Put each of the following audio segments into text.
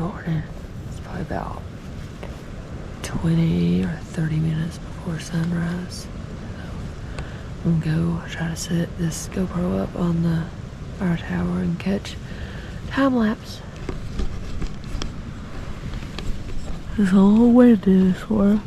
morning. It's probably about 20 or 30 minutes before sunrise. So I'm gonna go try to set this GoPro up on the fire tower and catch time lapse. It's all windy this morning.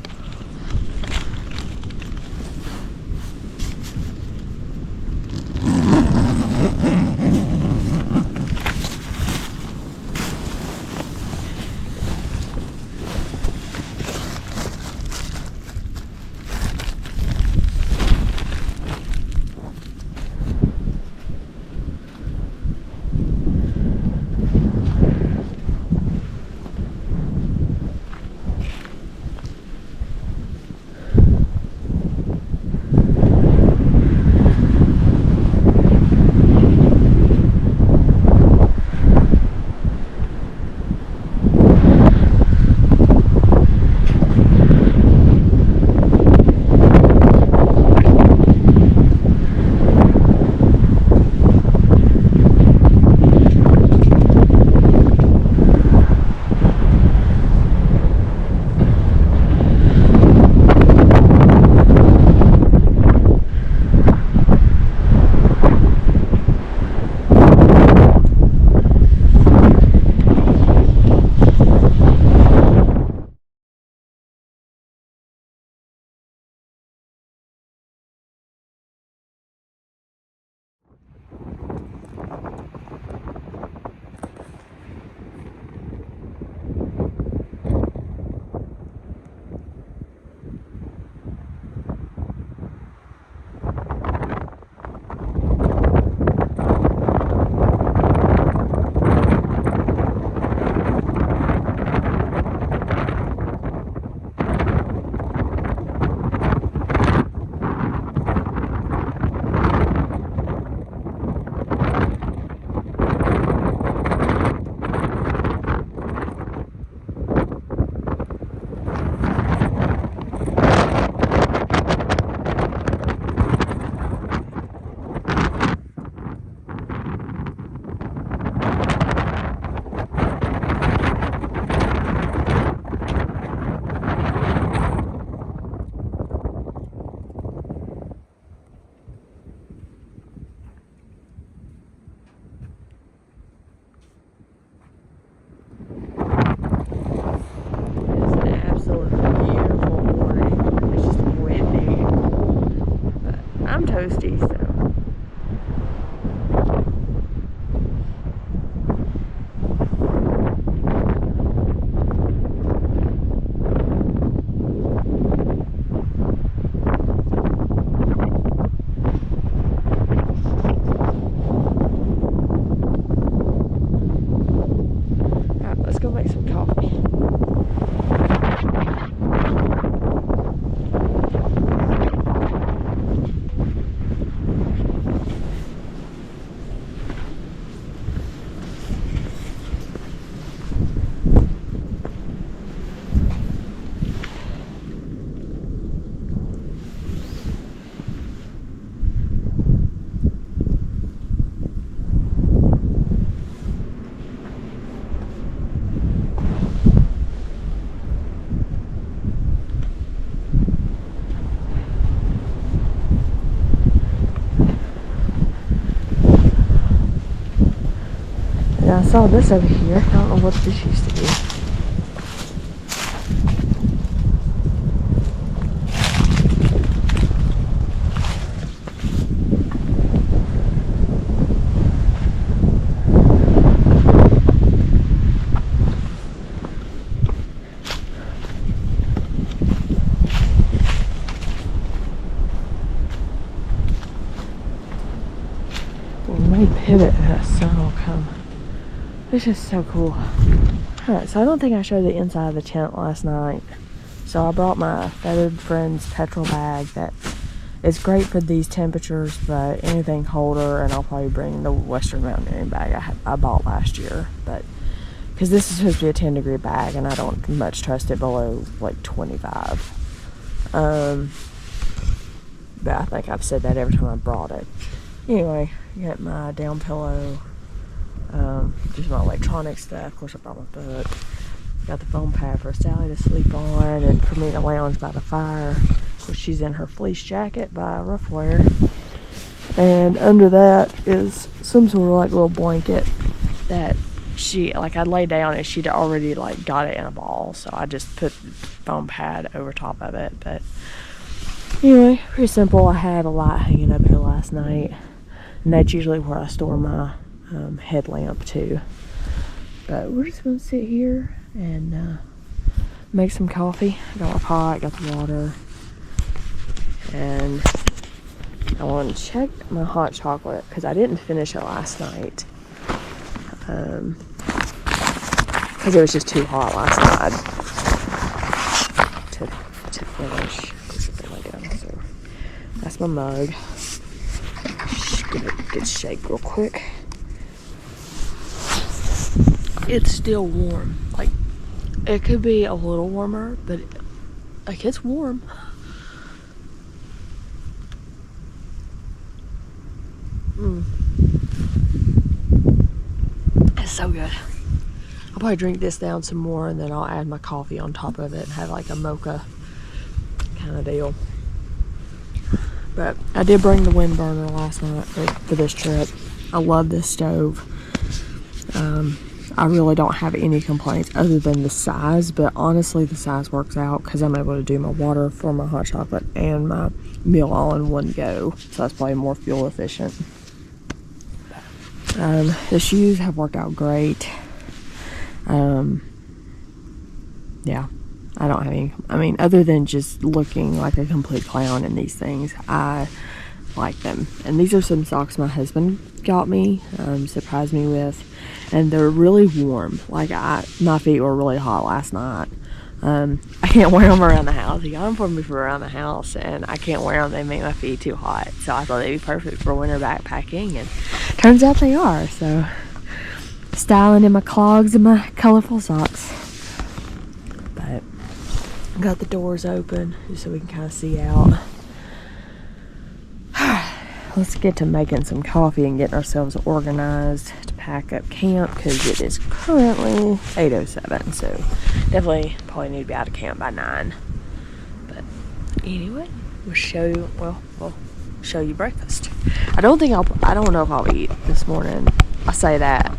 Toasty, so alright, let's go make some coffee. Yeah, I saw this over here. I don't know what this used to be. We may pivot and that sun will come. It's just so cool. Alright, so I don't think I showed the inside of the tent last night. So I brought my Feathered Friends petrol bag that is great for these temperatures, but anything colder, and I'll probably bring the Western Mountaineering bag I bought last year. But because this is supposed to be a 10-degree bag, and I don't much trust it below like 25. But I think I've said that every time I brought it. Anyway, I got my down pillow, Just my electronic stuff. Of course, I brought my book. Got the foam pad for Sally to sleep on, and for me to lounge by the fire. Of course, she's in her fleece jacket by Ruffwear. And under that is some sort of like little blanket that she, like, I lay down and she'd already like got it in a ball, so I just put the foam pad over top of it. But anyway, pretty simple. I had a light hanging up here last night, and that's usually where I store my headlamp too. But we're just gonna sit here and make some coffee. I got my pot, got the water, and I want to check my hot chocolate because I didn't finish it last night because it was just too hot last night to finish. So that's my mug. Give it a good shake real quick. It's still warm. Like, it could be a little warmer, but like, it's warm. It's so good. I'll probably drink this down some more, and then I'll add my coffee on top of it and have like a mocha kind of deal. But I did bring the wind burner last night for this trip. I love this stove. I really don't have any complaints other than the size, but honestly the size works out because I'm able to do my water for my hot chocolate and my meal all in one go, so that's probably more fuel efficient. The shoes have worked out great. Yeah, I don't have any, I mean, other than just looking like a complete clown in these things, I like them. And these are some socks my husband got me, surprised me with, and they're really warm. Like, my feet were really hot last night. I can't wear them around the house. He got them for me for around the house, and I can't wear them. They make my feet too hot. So I thought they'd be perfect for winter backpacking, and turns out they are. So, styling in my clogs and my colorful socks. But got the doors open just so we can kind of see out. Let's get to making some coffee and getting ourselves organized to pack up camp, because it is currently 8:07, so definitely probably need to be out of camp by 9. But anyway, we'll show you breakfast. I don't know if I'll eat this morning. I say that.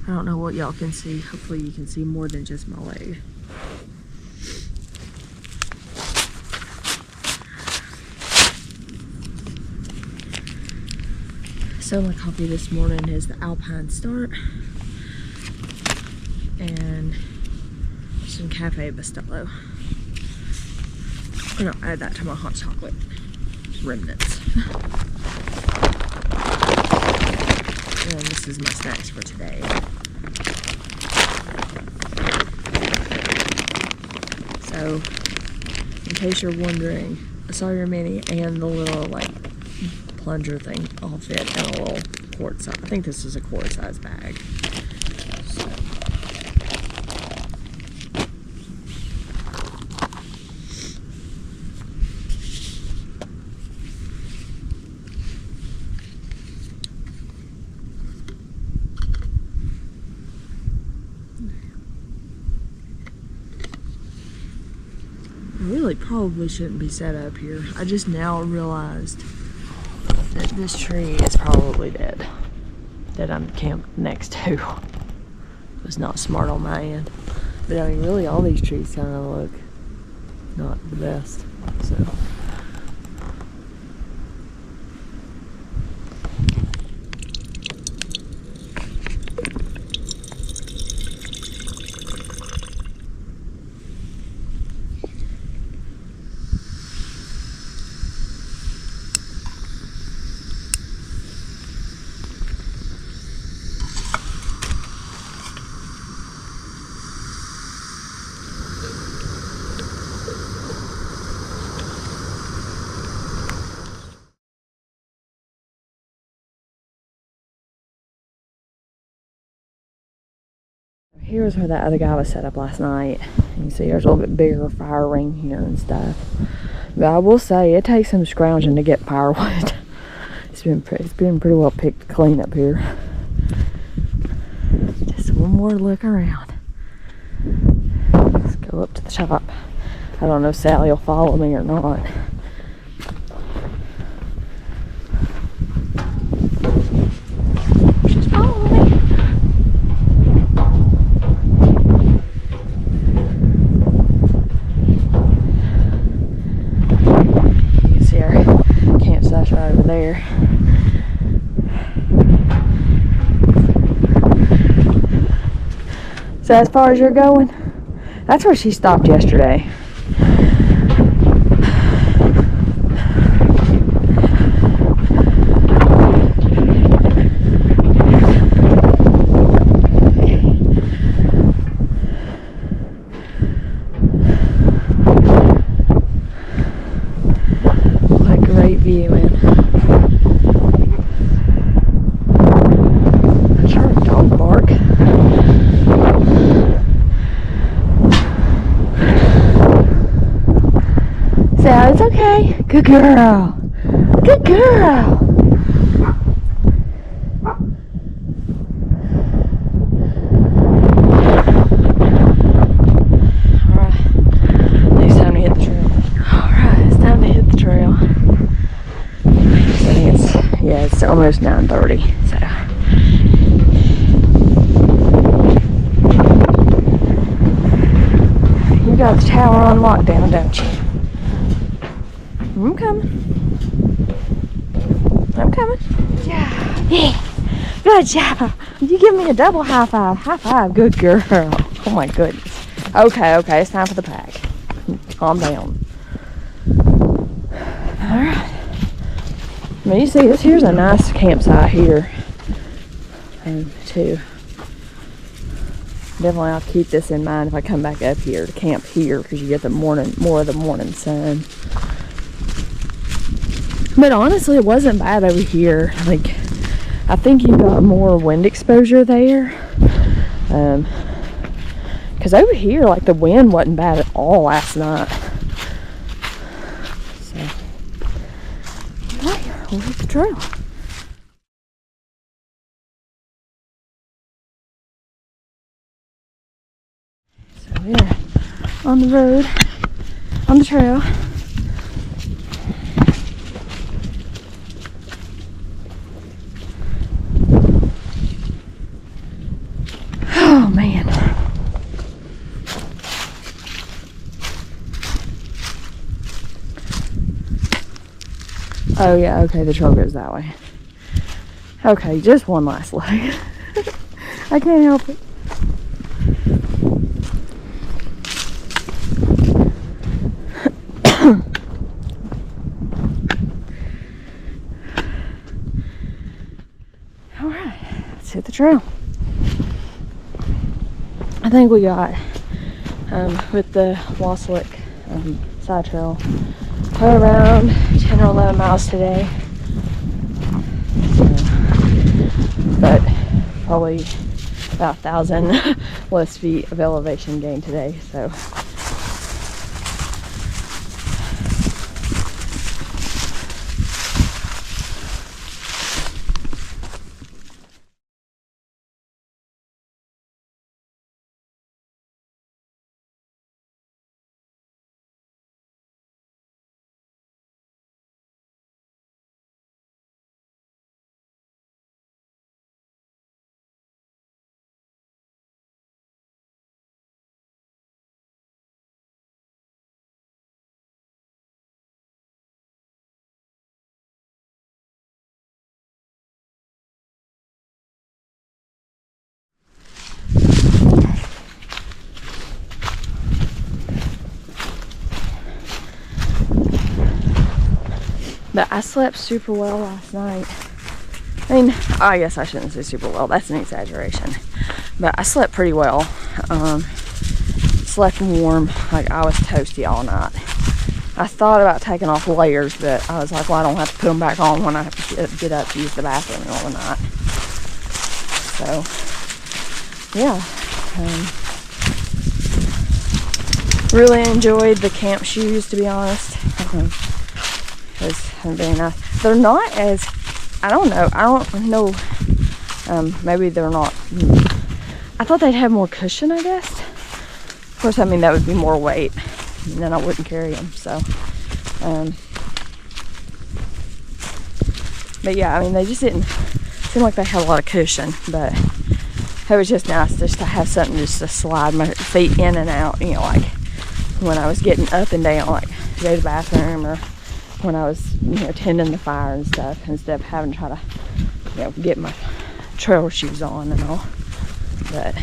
I don't know what y'all can see. Hopefully you can see more than just my leg. So my coffee this morning is the Alpine Start and some Cafe Bustelo. And I'll add that to my hot chocolate remnants. And this is my snacks for today. So, in case you're wondering, I saw your mini and the little like plunger thing all fit in a little quart size. I think this is a quart size bag. So. I really probably shouldn't be set up here. I just now realized that this tree is probably dead that I'm camped next to. It was not smart on my end. But I mean, really all these trees kind of look not the best, so. Here's where that other guy was set up last night. You can see there's a little bit bigger fire ring here and stuff. But I will say, it takes some scrounging to get firewood. It's been pretty well picked clean up here. Just one more look around. Let's go up to the top. I don't know if Sally will follow me or not. She's following me. You can see our campsite's right over there. So as far as you're going, that's where she stopped yesterday. What a great view, man. That's our dog bark. So it's okay. Good girl. Good girl. Alright. Next time to hit the trail. Alright, it's time to hit the trail. I think it's almost 9:30. So you got the tower on lockdown, don't you? I'm coming. I'm coming. Yeah. Yeah. Good job. You give me a double high five. High five. Good girl. Oh my goodness. Okay. It's time for the pack. Calm down. Alright. Now you see, this here's a nice campsite here. Too. Definitely I'll keep this in mind if I come back up here to camp here, because you get the more of the morning sun. But honestly, it wasn't bad over here. Like, I think you got more wind exposure there. Because over here, like, the wind wasn't bad at all last night. So, anyway, we'll hit the trail. So, we're on the road, on the trail. Oh man. Oh yeah, okay, the trail goes that way. Okay, just one last look. I can't help it. Alright, let's hit the trail. I think we got, with the Waslick side trail, around 10 or 11 miles today. So, but probably about 1,000 less feet of elevation gain today. So. But I slept super well last night. I mean, I guess I shouldn't say super well. That's an exaggeration. But I slept pretty well. Slept warm. Like, I was toasty all night. I thought about taking off layers, but I was like, well, I don't have to put them back on when I have to get up to use the bathroom in the middle of the night. So, yeah. Really enjoyed the camp shoes, to be honest. It's very nice. They're not as I don't know. Maybe they're not. I thought they'd have more cushion, I guess. Of course, I mean, that would be more weight, and then I wouldn't carry them, so. But yeah, I mean, they just didn't seem like they had a lot of cushion, but it was just nice just to have something just to slide my feet in and out, you know, like when I was getting up and down, like to go to the bathroom, or when I was, you know, tending the fire and stuff, instead of having to try to, you know, get my trail shoes on and all. But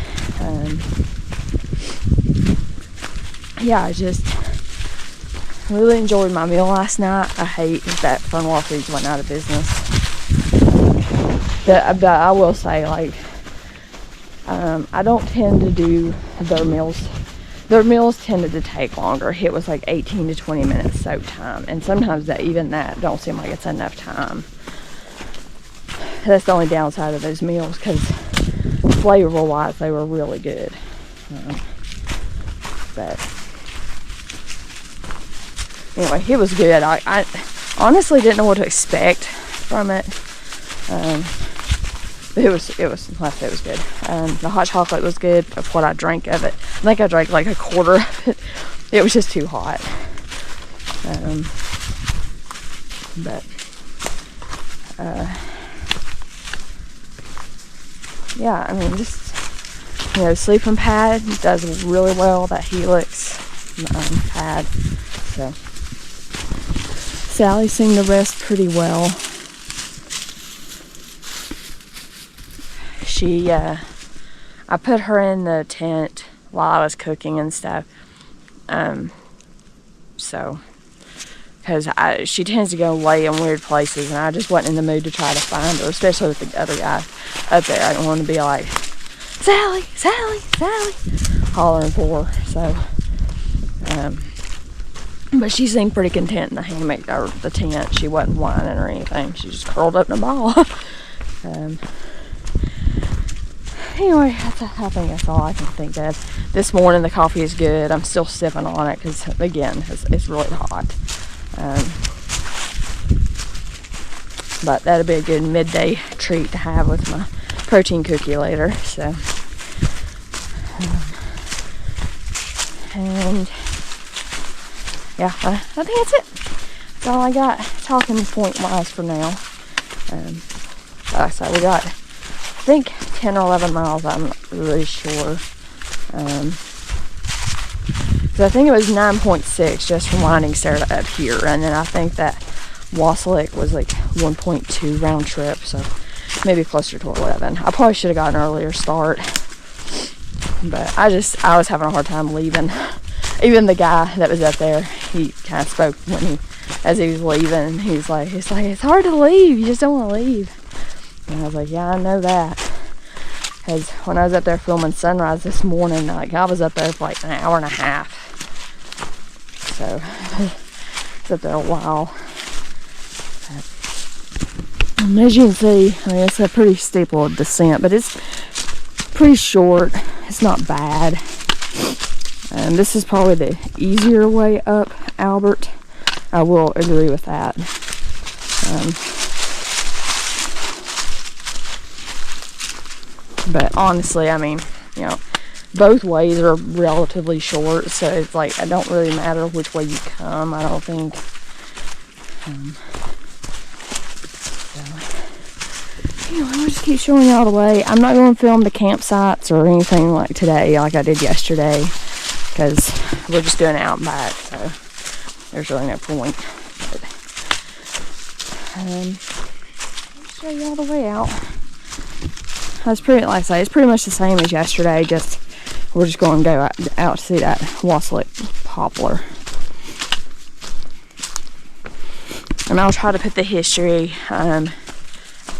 yeah, I just really enjoyed my meal last night. I hate that Fernwell Foods went out of business. But I will say, like, I don't tend to do their meals. Their meals tended to take longer. It was like 18 to 20 minutes soak time, and sometimes that don't seem like it's enough time. That's the only downside of those meals, because flavor wise they were really good. But anyway, it was good. I honestly didn't know what to expect from it. It was good. The hot chocolate was good of what I drank of it. I think I drank like a quarter of it. It was just too hot. Yeah, I mean, just, you know, sleeping pad does really well, that Helix pad. So Sally seemed to rest pretty well. I put her in the tent while I was cooking and stuff. So, because she tends to go lay in weird places, and I just wasn't in the mood to try to find her, especially with the other guy up there. I didn't want to be like, Sally, Sally, Sally, hollering for her. So, but she seemed pretty content in the hammock or the tent. She wasn't whining or anything. She just curled up in a ball. Anyway, I think that's all I can think of. This morning the coffee is good. I'm still sipping on it because, again, it's really hot. But that'll be a good midday treat to have with my protein cookie later. So, and yeah, I think that's it. That's all I got talking point wise for now. Like I said, we got, I think, 10 or 11 miles, I'm not really sure. So I think it was 9.6 just from winding Stair up here, and then I think that Waslick was like 1.2 round trip, so maybe closer to 11. I probably should have gotten an earlier start, but I was having a hard time leaving. Even the guy that was up there, he kind of spoke as he was leaving. He's like, it's hard to leave. You just don't want to leave. And I was like, yeah, I know that. Because when I was up there filming sunrise this morning, like, I was up there for like an hour and a half. So I was up there a while. And as you can see, I mean, it's a pretty steep little descent, but it's pretty short. It's not bad. And this is probably the easier way up Albert. I will agree with that. But honestly, I mean, you know, both ways are relatively short, so it's like, it don't really matter which way you come, I don't think. So, anyway, I'll just keep showing y'all the way. I'm not going to film the campsites or anything like today, like I did yesterday, because we're just doing it out and back, so there's really no point. But, I'll show y'all the way out. That's pretty, like I say, it's pretty much the same as yesterday, just we're just going to go out to see that Waslick poplar. And I'll try to put the history in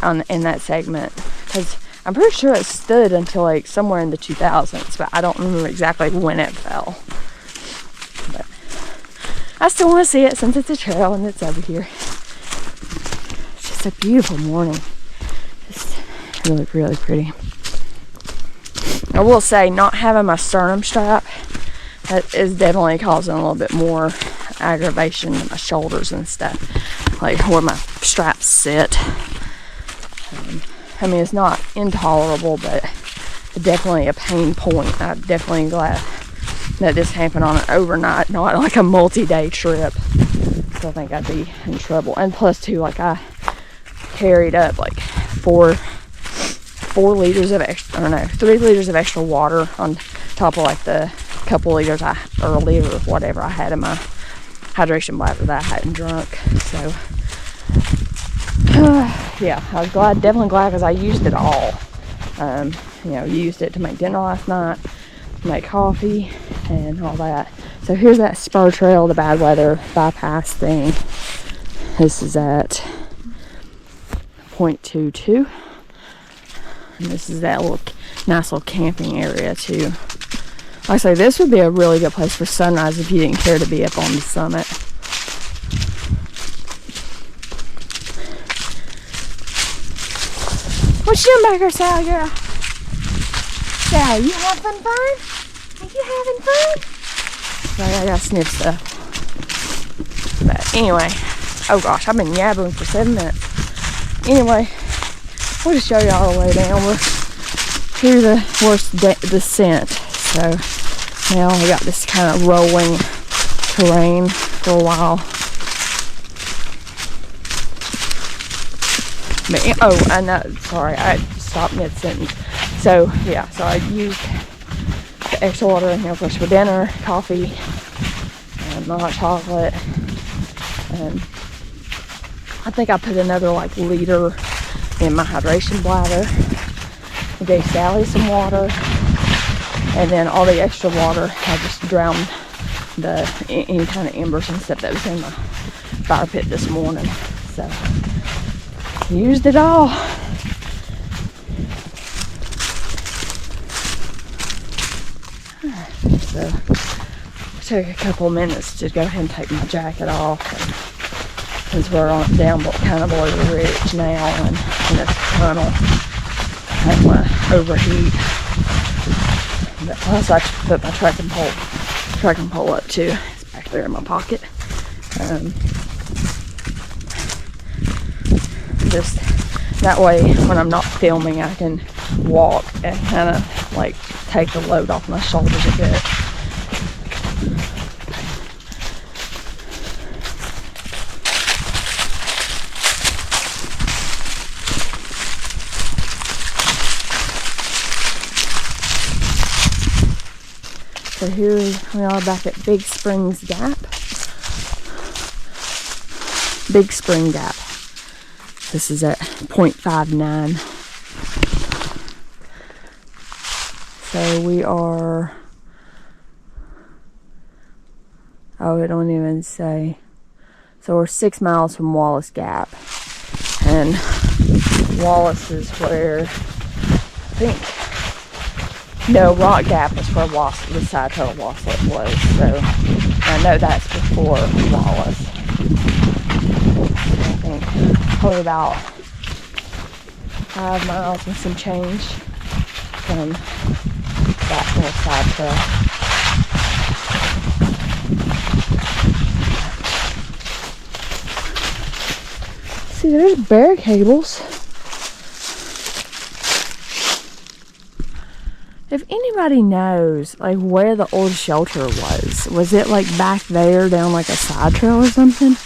that segment, because I'm pretty sure it stood until like somewhere in the 2000s, but I don't remember exactly when it fell. But I still want to see it since it's a trail and it's over here. It's just a beautiful morning. Really, really pretty. I will say, not having my sternum strap, that is definitely causing a little bit more aggravation in my shoulders and stuff, like where my straps sit. I mean, it's not intolerable, but definitely a pain point. I'm definitely glad that this happened on an overnight, not like a multi-day trip. So I think I'd be in trouble. And plus too, like I carried up like 4 liters of extra, I don't know, 3 liters of extra water on top of like the couple liters or a liter or whatever I had in my hydration bladder that I hadn't drunk. So yeah, I was glad, definitely glad, because I used it all. You know, used it to make dinner last night, make coffee and all that. So here's that spur trail, the bad weather bypass thing. This is at 0.22. And this is that little nice little camping area too. Like I say, this would be a really good place for sunrise if you didn't care to be up on the summit. What you doing back here, Sal, girl? Sal, you having fun? Are you having fun? So I gotta sniff stuff. But anyway, oh gosh, I've been yabbering for 7 minutes. Anyway, we'll just show y'all the way down. We're through the worst descent. So now we got this kind of rolling terrain for a while. But, oh, I know, sorry, I stopped mid-sentence. So yeah, so I used the extra water in here, of course, for dinner, coffee, and my hot chocolate. And I think I put another like liter in my hydration bladder. I gave Sally some water, and then all the extra water I just drowned any kind of embers and stuff that was in my fire pit this morning. So used it all. So it took a couple minutes to go ahead and take my jacket off, since we're on down kind of below the ridge now and in this tunnel. I don't want to overheat. But plus I put my trekking pole up too. It's back there in my pocket. Just that way when I'm not filming I can walk and kind of like take the load off my shoulders a bit. So here we are back at Big Springs Gap. Big Spring Gap. This is at 0.59. So we are, oh, it don't even say. So we're 6 miles from Wallace Gap. And Wallace is where, I think, no, Rock Gap is where the side turtle waslet was. So I know that's before Wallace. I think probably about 5 miles and some change from that little side trail. See, there's bear cables. If anybody knows like where the old shelter was it like back there down like a side trail or something?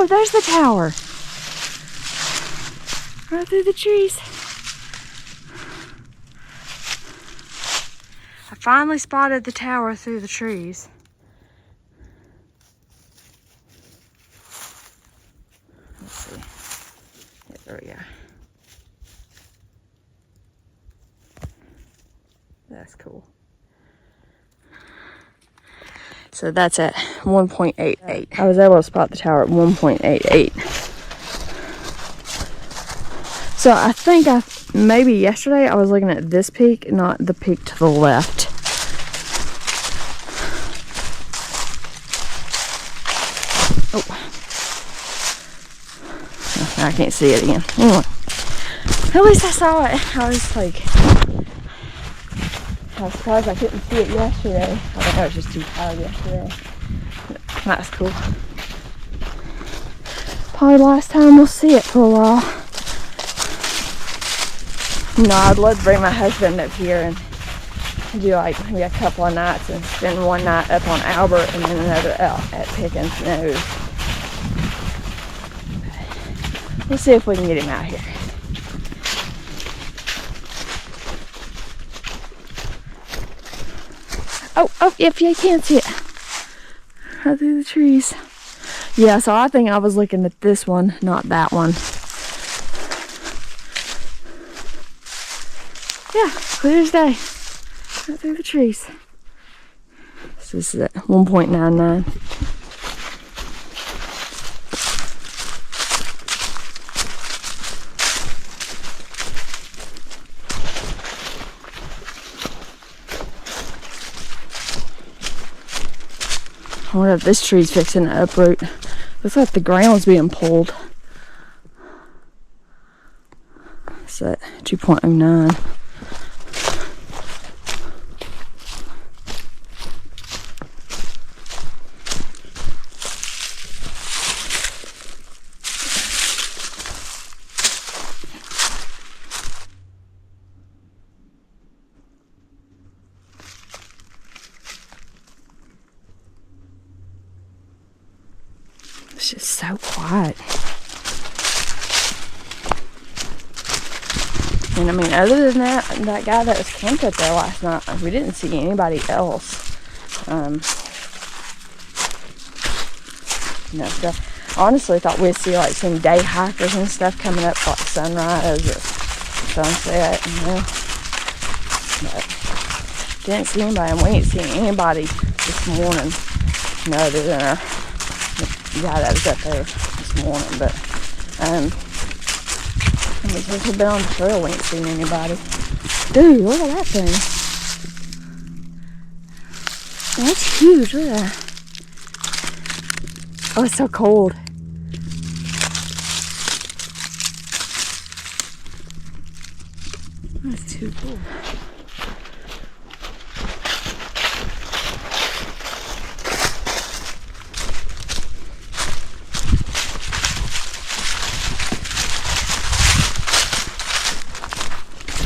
Oh, there's the tower. Right through the trees. I finally spotted the tower through the trees. Let's see. Yeah, there we go. That's cool. So that's at 1.88. I was able to spot the tower at 1.88. So I think maybe yesterday I was looking at this peak, not the peak to the left. Oh. I can't see it again. Anyway, at least I saw it. I was like, I was surprised I couldn't see it yesterday. I think I was just too tired yesterday. But that's cool. Probably the last time we'll see it for a while. You know, I'd love to bring my husband up here and do like maybe a couple of nights and spend one night up on Albert and then another out at Pickens Nose. We'll see if we can get him out here. Oh, if you can't see it. Right through the trees. Yeah, so I think I was looking at this one, not that one. Yeah, clear as day. Right through the trees. So this is at 1.99. I wonder if this tree's fixing to uproot. Looks like the ground's being pulled. It's at 2.09. It's just so quiet. And I mean, other than that guy that was camped up there last night, we didn't see anybody else. No, so honestly thought we'd see like some day hikers and stuff coming up like sunrise or sunset, you know. But didn't see anybody, and we ain't seen anybody this morning, you know, other than our guy that was up there this morning. But I mean, since we've been on the trail, we ain't seen anybody. Dude, look at that thing. That's huge. Look at that. Oh, it's so cold. That's too cool.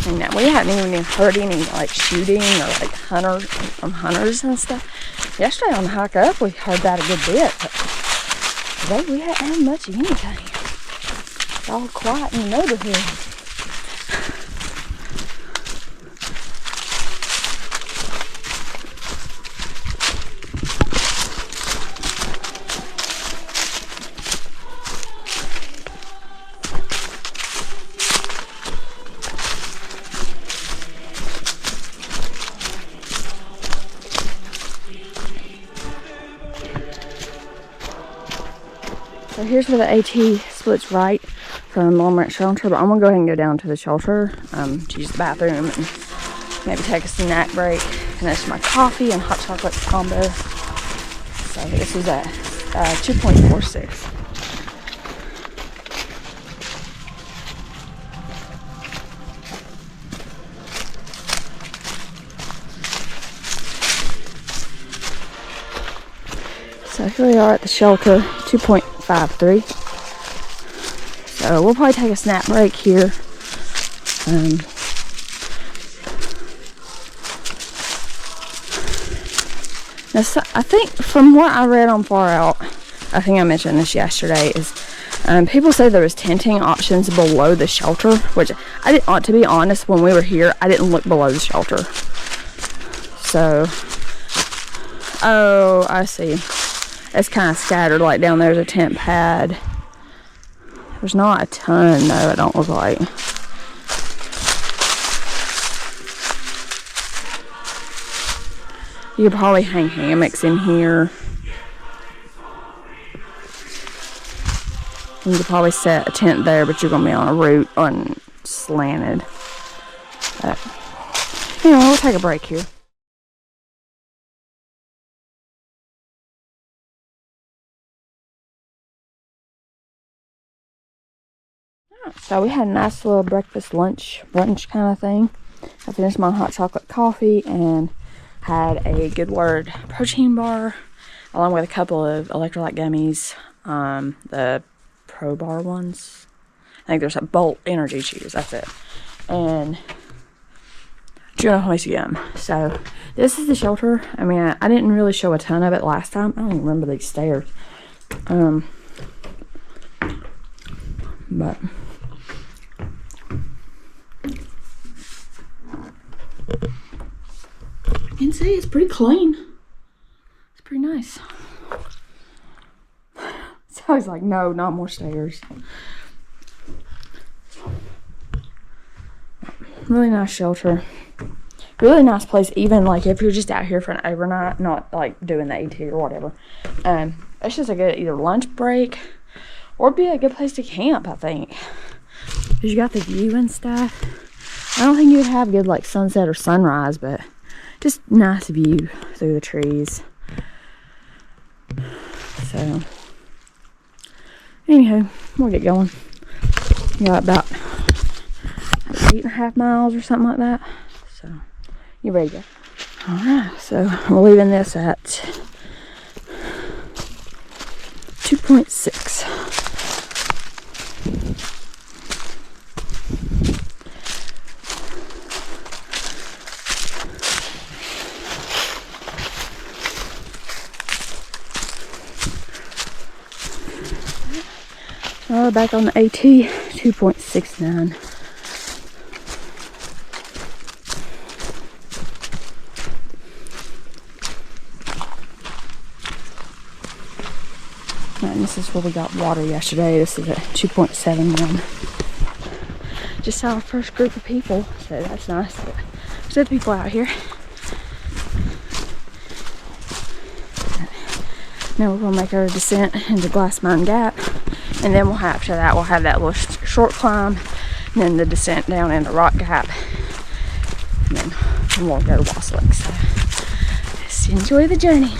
And we hadn't even heard any like shooting or like hunters and stuff. Yesterday on the hike up, we heard that a good bit, but today we hadn't had much of anything. It's all quiet in the neighborhood. So here's where the AT splits right from Long Branch Shelter, but I'm gonna go ahead and go down to the shelter to use the bathroom and maybe take a snack break, finish my coffee and hot chocolate combo. So this is at 2.46. So here we are at the shelter, 2.53. So we'll probably take a snack break here. Now, so I think from what I read on Far Out, I think I mentioned this yesterday, is people say there was tenting options below the shelter, which I didn't, to be honest, when we were here, I didn't look below the shelter. So, oh, I see. It's kind of scattered, like down there's a tent pad. There's not a ton, though, it don't look like. You could probably hang hammocks in here. You could probably set a tent there, but you're going to be on a route unslanted. But anyway, we'll take a break here. So we had a nice little breakfast, lunch, brunch kind of thing. I finished my hot chocolate coffee and had a Good Word protein bar, along with a couple of electrolyte gummies, the Pro Bar ones. I think there's a Bolt Energy Chews, that's it. And Juno Hoist gum. So this is the shelter. I mean, I didn't really show a ton of it last time. I don't even remember these stairs. But you can see it's pretty clean. It's pretty nice. So I was like, no, not more stairs. Really nice shelter. Really nice place, even like if you're just out here for an overnight, not like doing the AT or whatever. It's just a good either lunch break or be a good place to camp, I think. Because you got the view and stuff. I don't think you would have good like sunset or sunrise, but just nice view through the trees. So anyhow, we'll get going. Got about 8.5 miles or something like that. So you ready to go? Alright, so we're leaving this at 2.6. Back on the AT, 2.69. And this is where we got water yesterday. This is at 2.71. Just saw our first group of people, so that's nice. There's other people out here. Now we're gonna make our descent into Glass Mine Gap, and then after that we'll have that little short climb, and then the descent down into Rock Gap, and then we'll go to Wasslick. So just enjoy the journey.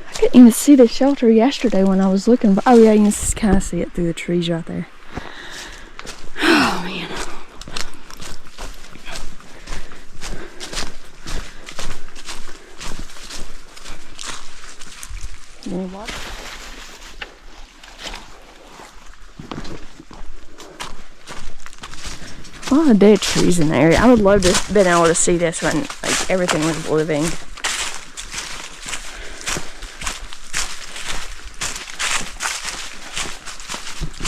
I couldn't even see the shelter yesterday when I was looking. Oh yeah, you can just kind of see it through the trees right there. Oh man. Any water? A lot of dead trees in the area. I would love to have been able to see this when like everything was living.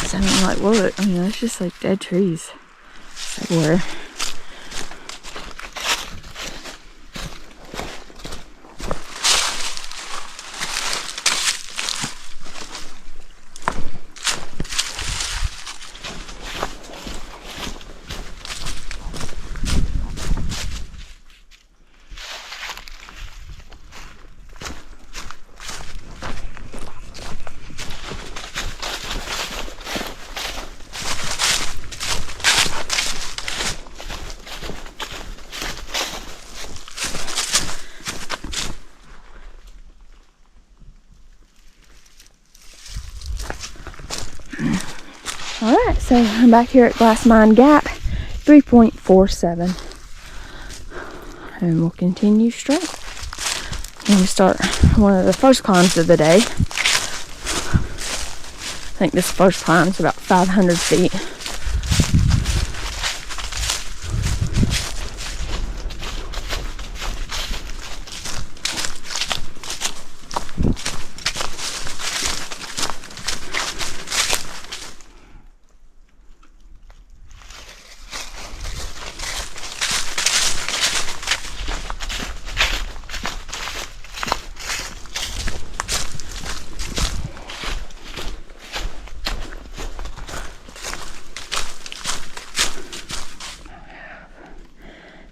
So, I mean, like, look, I mean, it's just like dead trees everywhere. Alright, so I'm back here at Glass Mine Gap, 3.47. And we'll continue straight. And we start one of the first climbs of the day. I think this first climb is about 500 feet.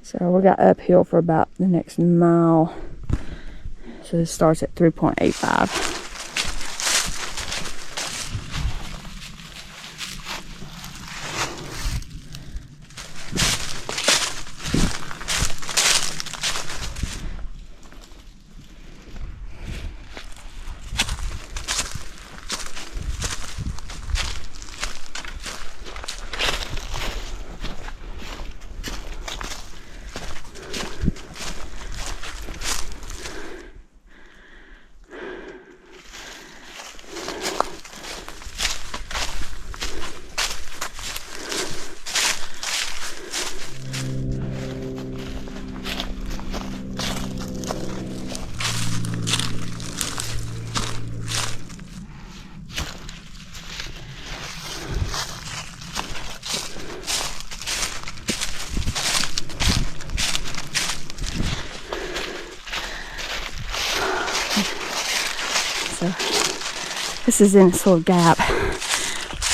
So we got uphill for about the next mile. So this starts at 3.85. So this is in this little gap,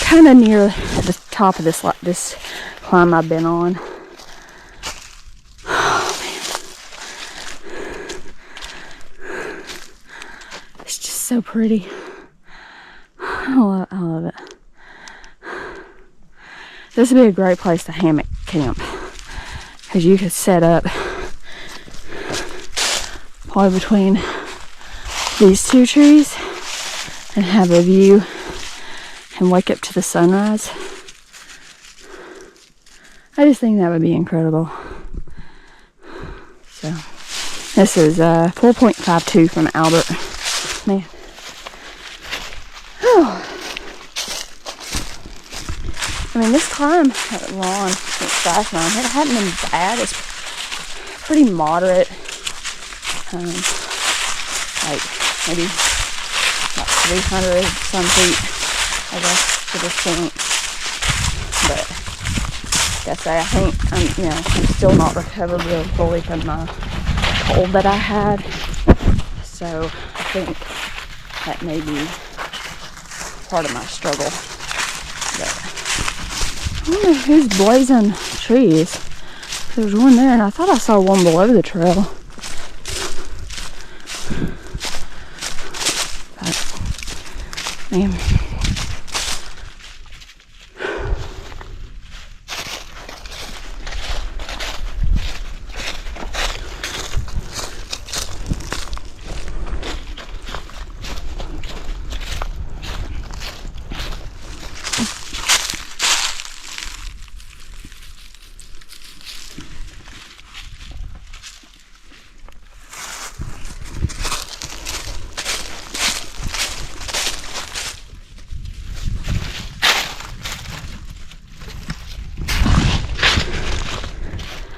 kind of near the top of this climb I've been on. Oh man, it's just so pretty. I love it. This would be a great place to hammock camp, because you could set up probably between these two trees and have a view and wake up to the sunrise. I just think that would be incredible. So this is 4.52 from Albert. Man. Oh. I mean, this climb hasn't long since last night. It hadn't been bad. It's pretty moderate. Like maybe about 300 some feet, I guess, to this point. But I think I'm still not recovered real fully from the cold that I had. So I think that may be part of my struggle. But I wonder who's blazing trees. There's one there, and I thought I saw one below the trail. Man.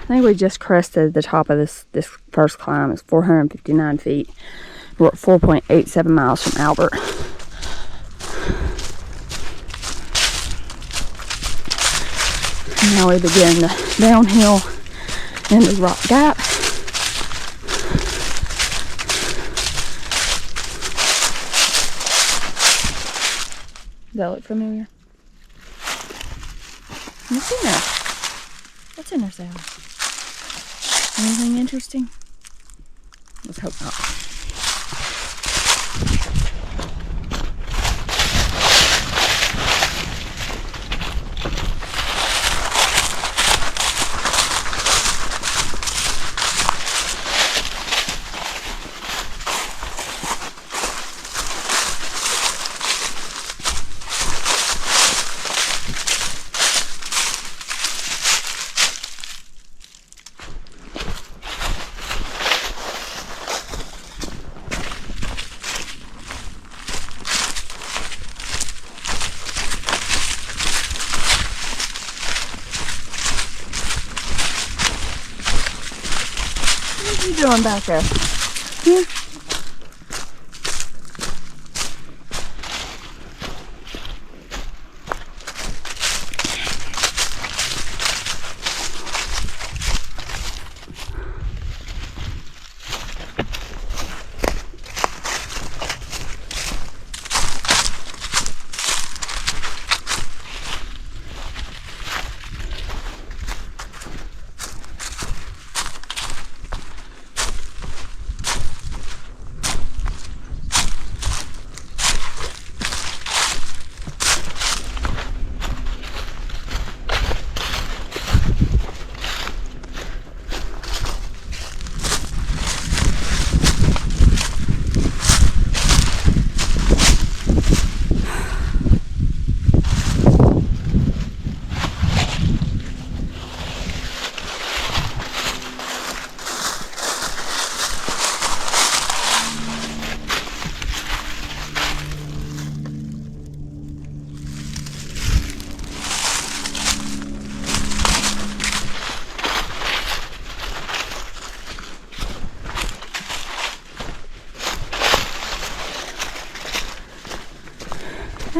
I think we just crested the top of this first climb. It's 459 feet. We're at 4.87 miles from Albert. And now we begin the downhill into Rock Gap. Does that look familiar? What's in there? What's in there, Sally? Anything interesting? Let's hope not. What are you doing back there? Here?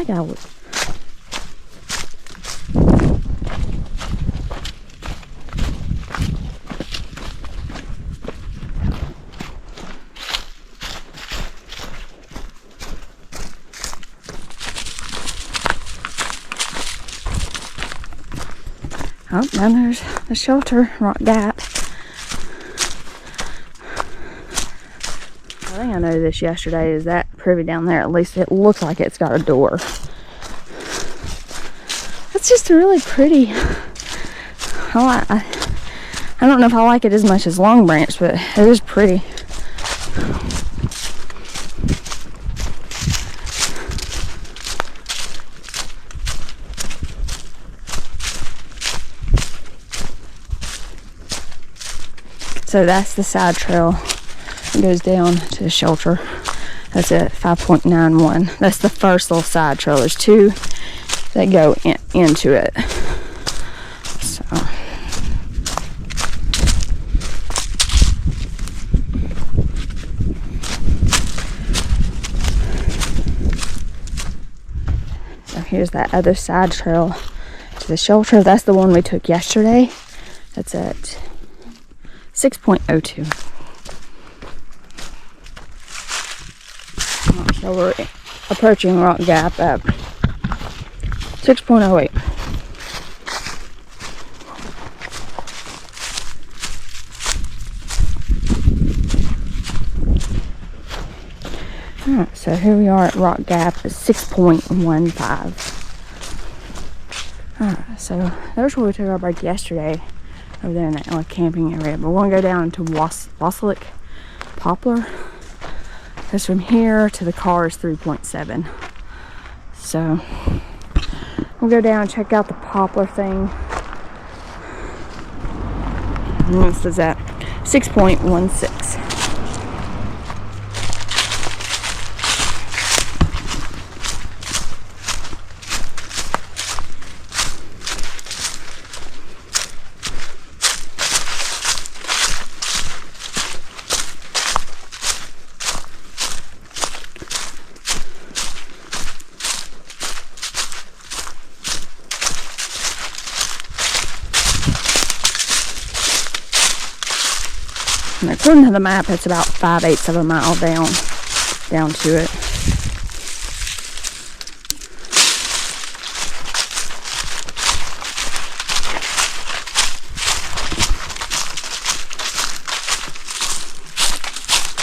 like I would. Oh, then there's the shelter, rock gap. I think I noticed this yesterday, is that privy down there, at least it looks like it's got a door. It's just really pretty. I don't know if I like it as much as Long Branch, but it is pretty. So that's the side trail. It goes down to the shelter. That's at 5.91. That's the first little side trail. There's two that go into it. So here's that other side trail to the shelter. That's the one we took yesterday. That's at 6.02. So we're approaching Rock Gap at 6.08. Alright, so here we are at Rock Gap at 6.15. Alright, so there's where we took our break yesterday, over there in that camping area. But we're going to go down to Wasselick Poplar. Because from here to the car is 3.7. So we'll go down and check out the poplar thing. And this is at 6.16. And according to the map, it's about 5/8 of a mile down to it.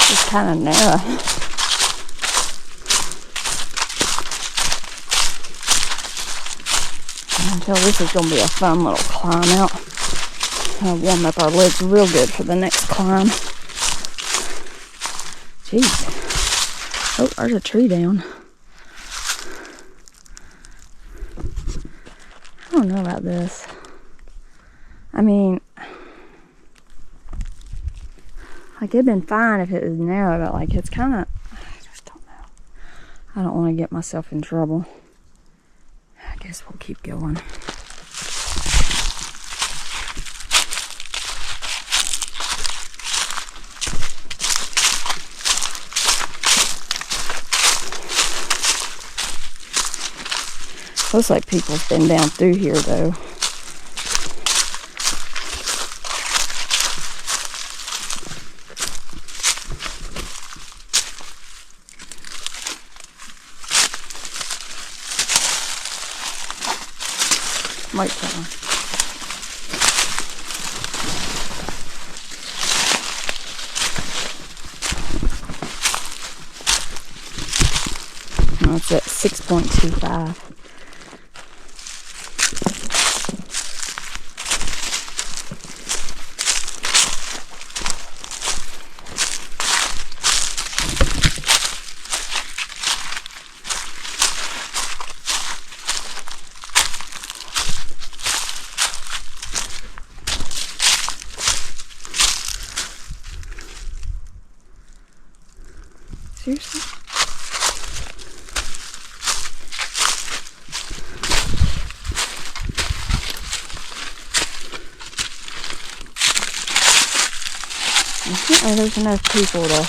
It's kind of narrow. Until this is going to be a fun little climb out. Warm up our legs real good for the next climb. Jeez. Oh, there's a tree down. I don't know about this. I mean, like, it'd been fine if it was narrow, but like, it's kind of, I just don't know. I don't want to get myself in trouble. I guess we'll keep going. Looks like people's been down through here though. Might try. That's at 6.25. Seriously? Apparently there's enough people to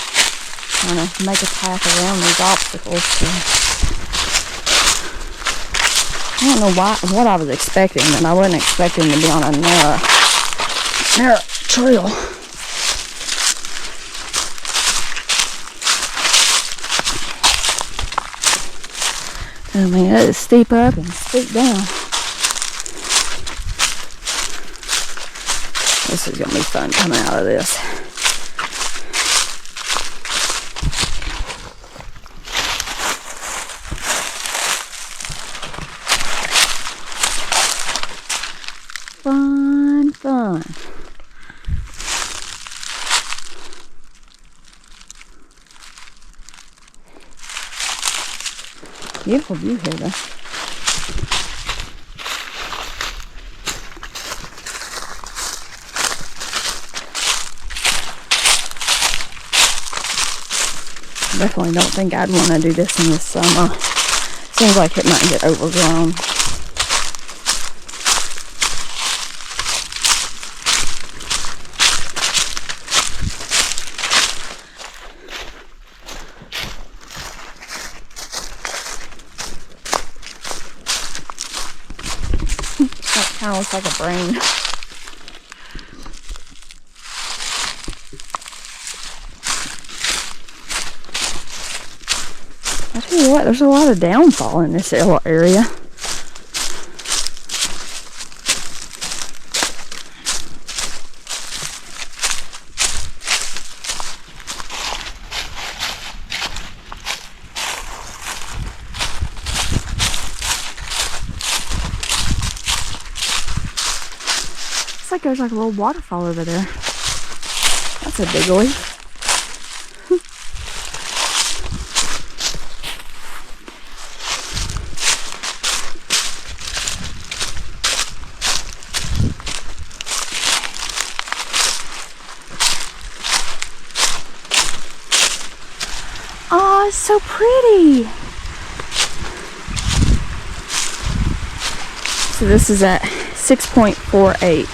kind of make a path around these obstacles. So I don't know what I was expecting, and I wasn't expecting to be on a narrow trail. I mean, it is steep up and steep down. This is gonna be fun coming out of this. Fun. Beautiful view here, though. Definitely don't think I'd want to do this in the summer. Seems like it might get overgrown. That kind of looks like a brain. I tell you what, there's a lot of downfall in this little area. Looks like there's like a little waterfall over there. That's a big one. Oh, it's so pretty. So this is at 6.48.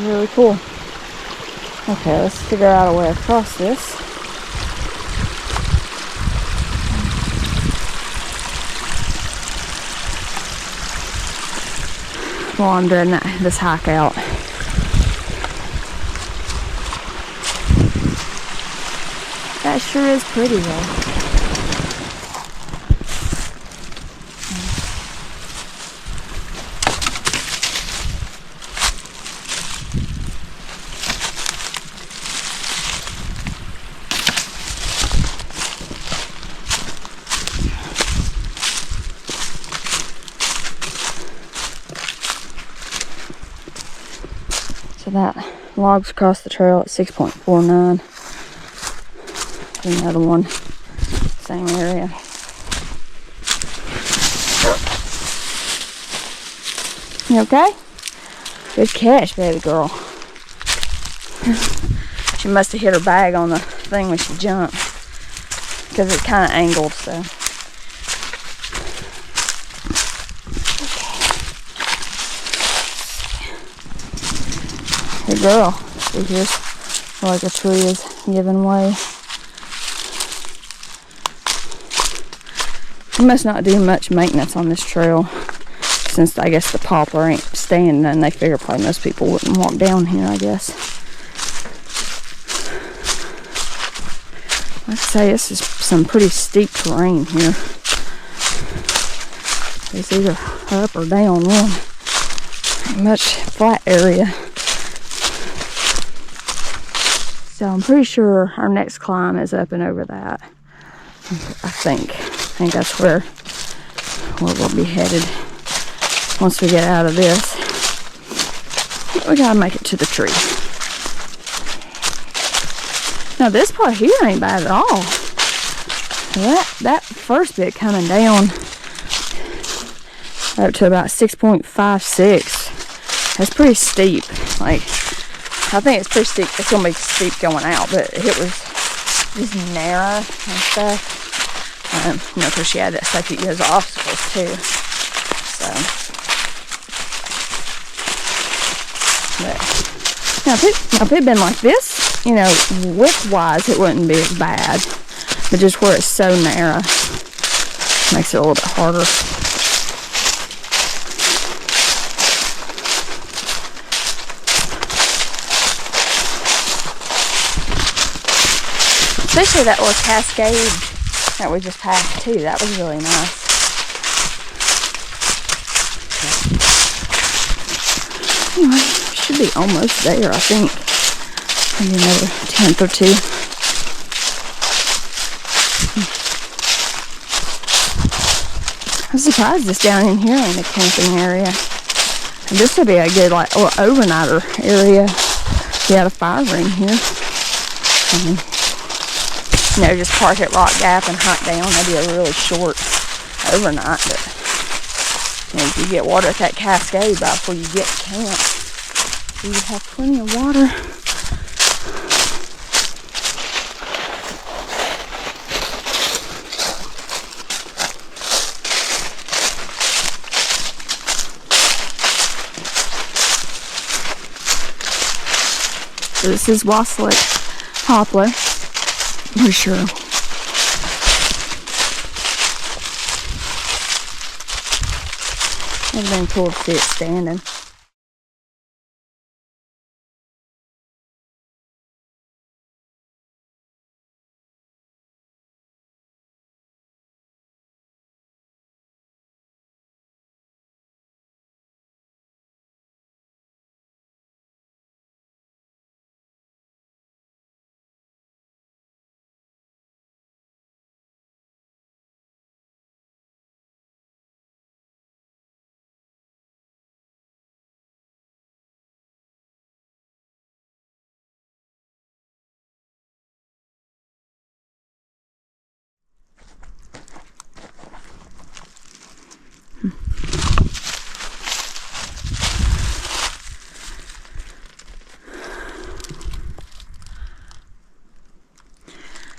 Really cool. Okay, let's figure out a way across this. While I'm doing this hike out. That sure is pretty though. So that logs across the trail at 6.49. Another one, same area. You okay? Good catch, baby girl. She must have hit her bag on the thing when she jumped, because it's kind of angled, so. Good girl. See, here's where like a tree is giving way. You must not do much maintenance on this trail, since I guess the poplar ain't standing, and they figure probably most people wouldn't walk down here, I guess. Like I say, this is some pretty steep terrain here. It's either up or down one. Ain't much flat area. So I'm pretty sure our next climb is up and over that. I think that's where we'll be headed once we get out of this. We gotta make it to the tree. Now this part here ain't bad at all. That first bit coming down up to about 6.56. That's pretty steep. Like, I think it's pretty steep. It's gonna be steep going out, but it was just narrow and stuff. You know, because she had that safety as obstacles too. So, but now if it'd been like this, you know, width-wise, it wouldn't be as bad. But just where it's so narrow, makes it a little bit harder. Especially that little cascade that we just passed too. That was really nice. Anyway, should be almost there, I think. Maybe another 10th or 2. I'm surprised it's down in here in the camping area. And this would be a good, like, little overnighter area. We had a fire ring here. You know, just park at Rock Gap and hike down. That'd be a really short overnight. But you know, you get water at that cascade right before you get to camp. So you have plenty of water. So this is Waslet poplar. For sure. It's been cool to see it standing.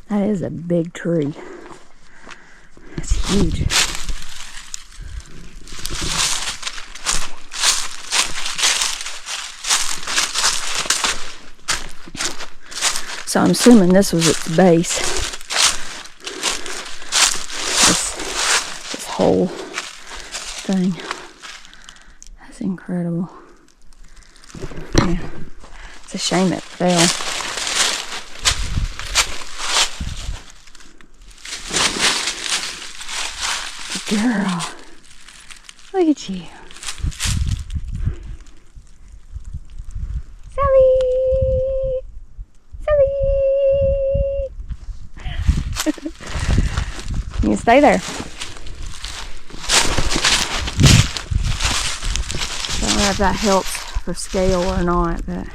That is a big tree. It's huge. So I'm assuming this was its base. This whole thing. That's incredible. Yeah. It's a shame it fell. Girl, look at you. Sally! Sally! You can stay there. I don't know if that helps for scale or not, but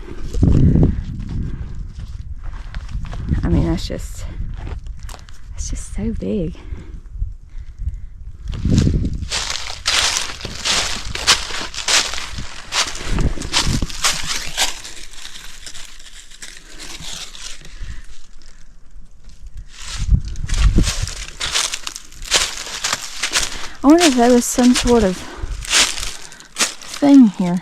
I mean, it's just so big. I wonder if there was some sort of thing here.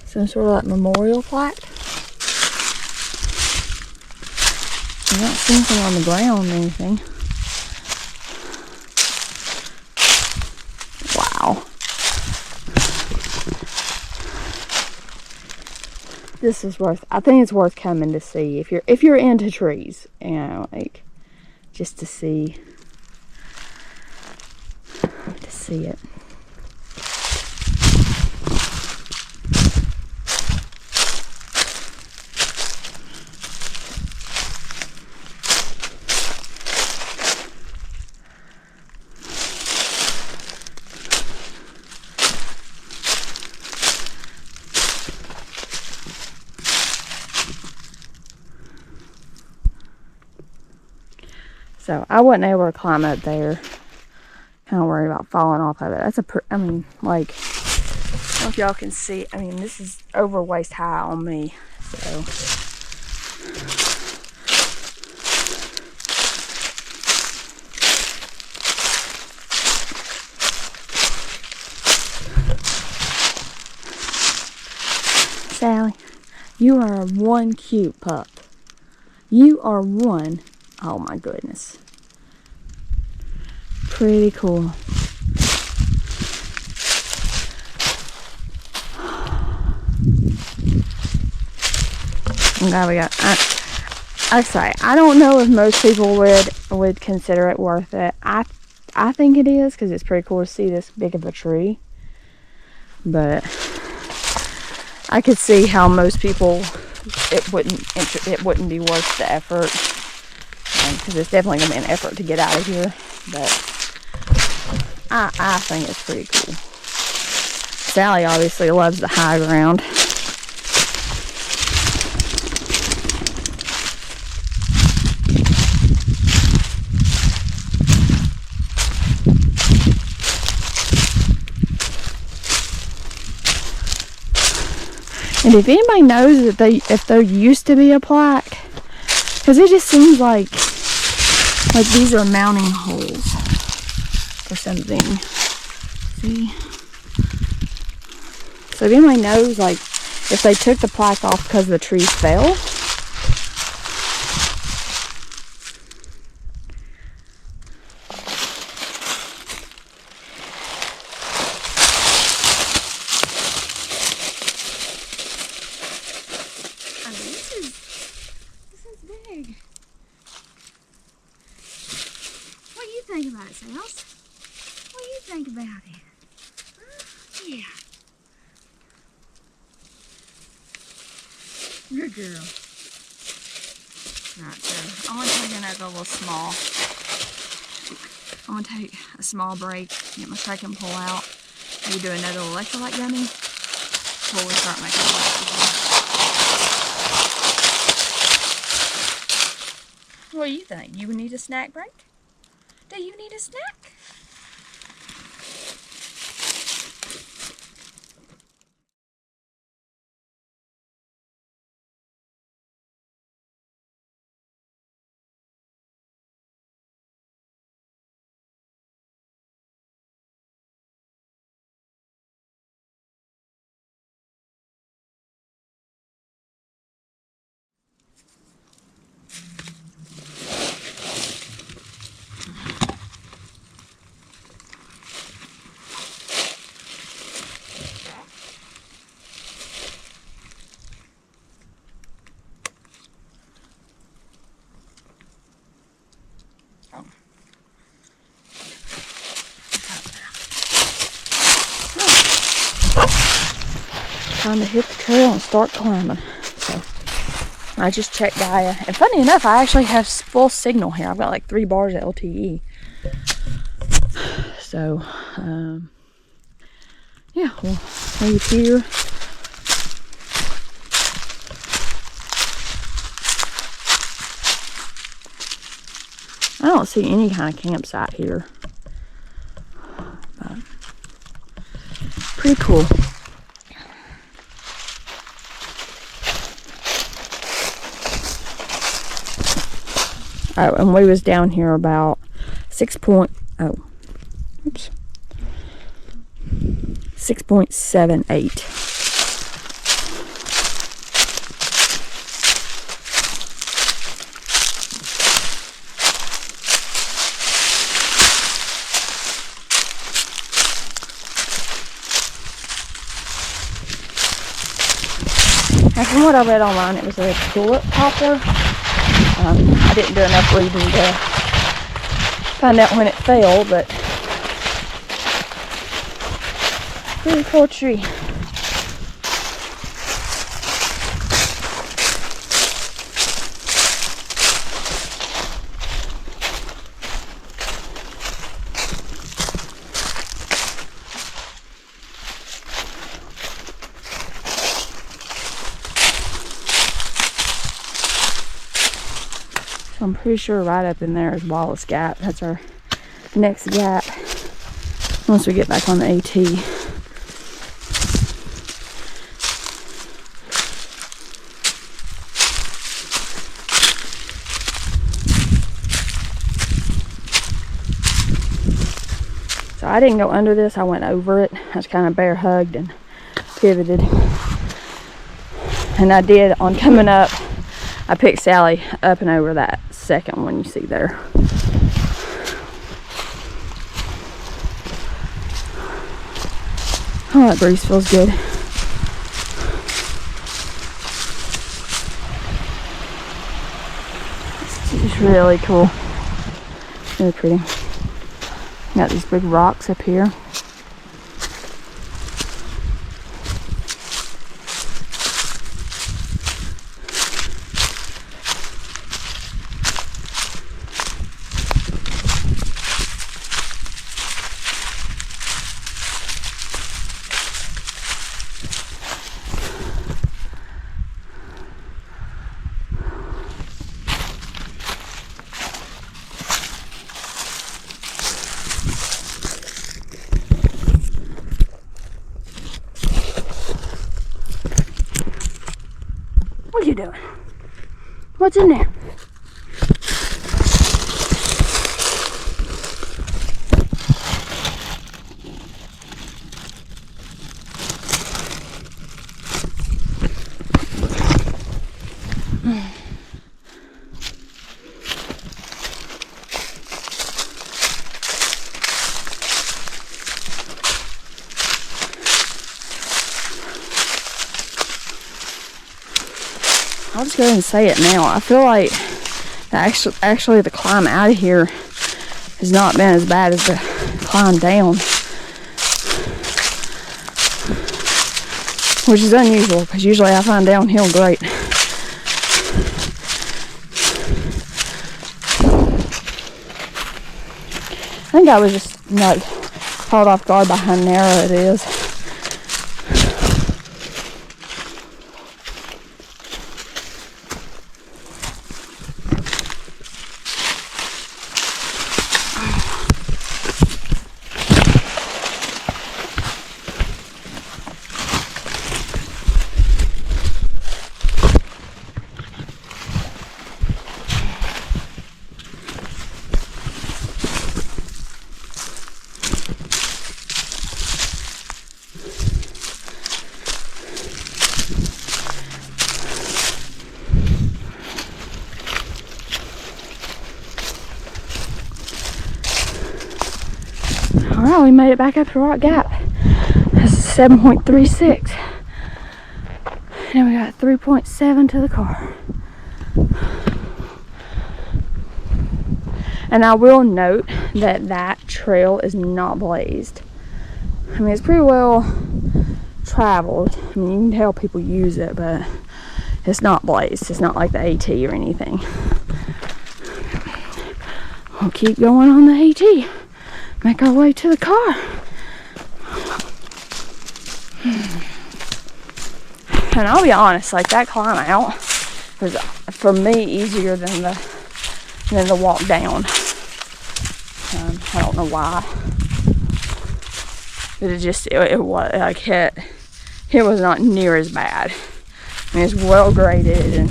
Some sort of like memorial plaque. I don't see anything on the ground or anything. Wow. This is I think it's worth coming to see if you're into trees, you know, like just to see it. So I wasn't able to climb up there. Kind of worried about falling off of it. That's I mean, like, I don't know if y'all can see. I mean, this is over waist high on me. So. Sally. You are one cute pup. You are one. Oh my goodness. Pretty cool. I'm glad we got. Actually, I don't know if most people would consider it worth it. I think it is because it's pretty cool to see this big of a tree. But I could see how most people it wouldn't be worth the effort, because it's definitely gonna be an effort to get out of here. But I think it's pretty cool. Sally obviously loves the high ground. And if anybody knows that if there used to be a plaque, because it just seems like these are mounting holes or something. See? So if anybody knows, like, if they took the plaque off because the trees fell. What do you think about it, Sales? What do you think about it? Huh? Yeah. Good girl. Alright, so I'm going to take another little small. I'm going to take a small break, get my trekking pole out, maybe do another electrolyte gummy before we start making electrolyte. What do you think? You need a snack break? Do you need a snack? Time to hit the trail and start climbing. So I just checked Gaia, and funny enough, I actually have full signal here. I've got like 3 bars of LTE. So yeah, we'll leave here. I don't see any kind of campsite here, but pretty cool. Oh, and we was down here about 6.78. And from what I read online, it was a tulip poplar. I didn't do enough reading to find out when it fell, but pretty cool tree. I'm pretty sure right up in there is Wallace Gap. That's our next gap once we get back on the AT. So I didn't go under this, I went over it. I was kind of bear hugged and pivoted. And I did on coming up, I picked Sally up and over that second one you see there. Oh, that breeze feels good. It's really cool. Really pretty. Got these big rocks up here. What are you doing? What's in there? I'll just go ahead and say it now. I feel like actually the climb out of here has not been as bad as the climb down, which is unusual because usually I find downhill great. I think I was just like caught off guard by how narrow it is. Alright, we made it back up to Rock Gap. This is 7.36. And we got 3.7 to the car. And I will note that that trail is not blazed. I mean, it's pretty well traveled. I mean, you can tell people use it, but it's not blazed. It's not like the AT or anything. We'll keep going on the AT. Make our way to the car. And I'll be honest, like that climb out was for me easier than the walk down. I don't know why, but it was like it was not near as bad. I mean, it's well graded and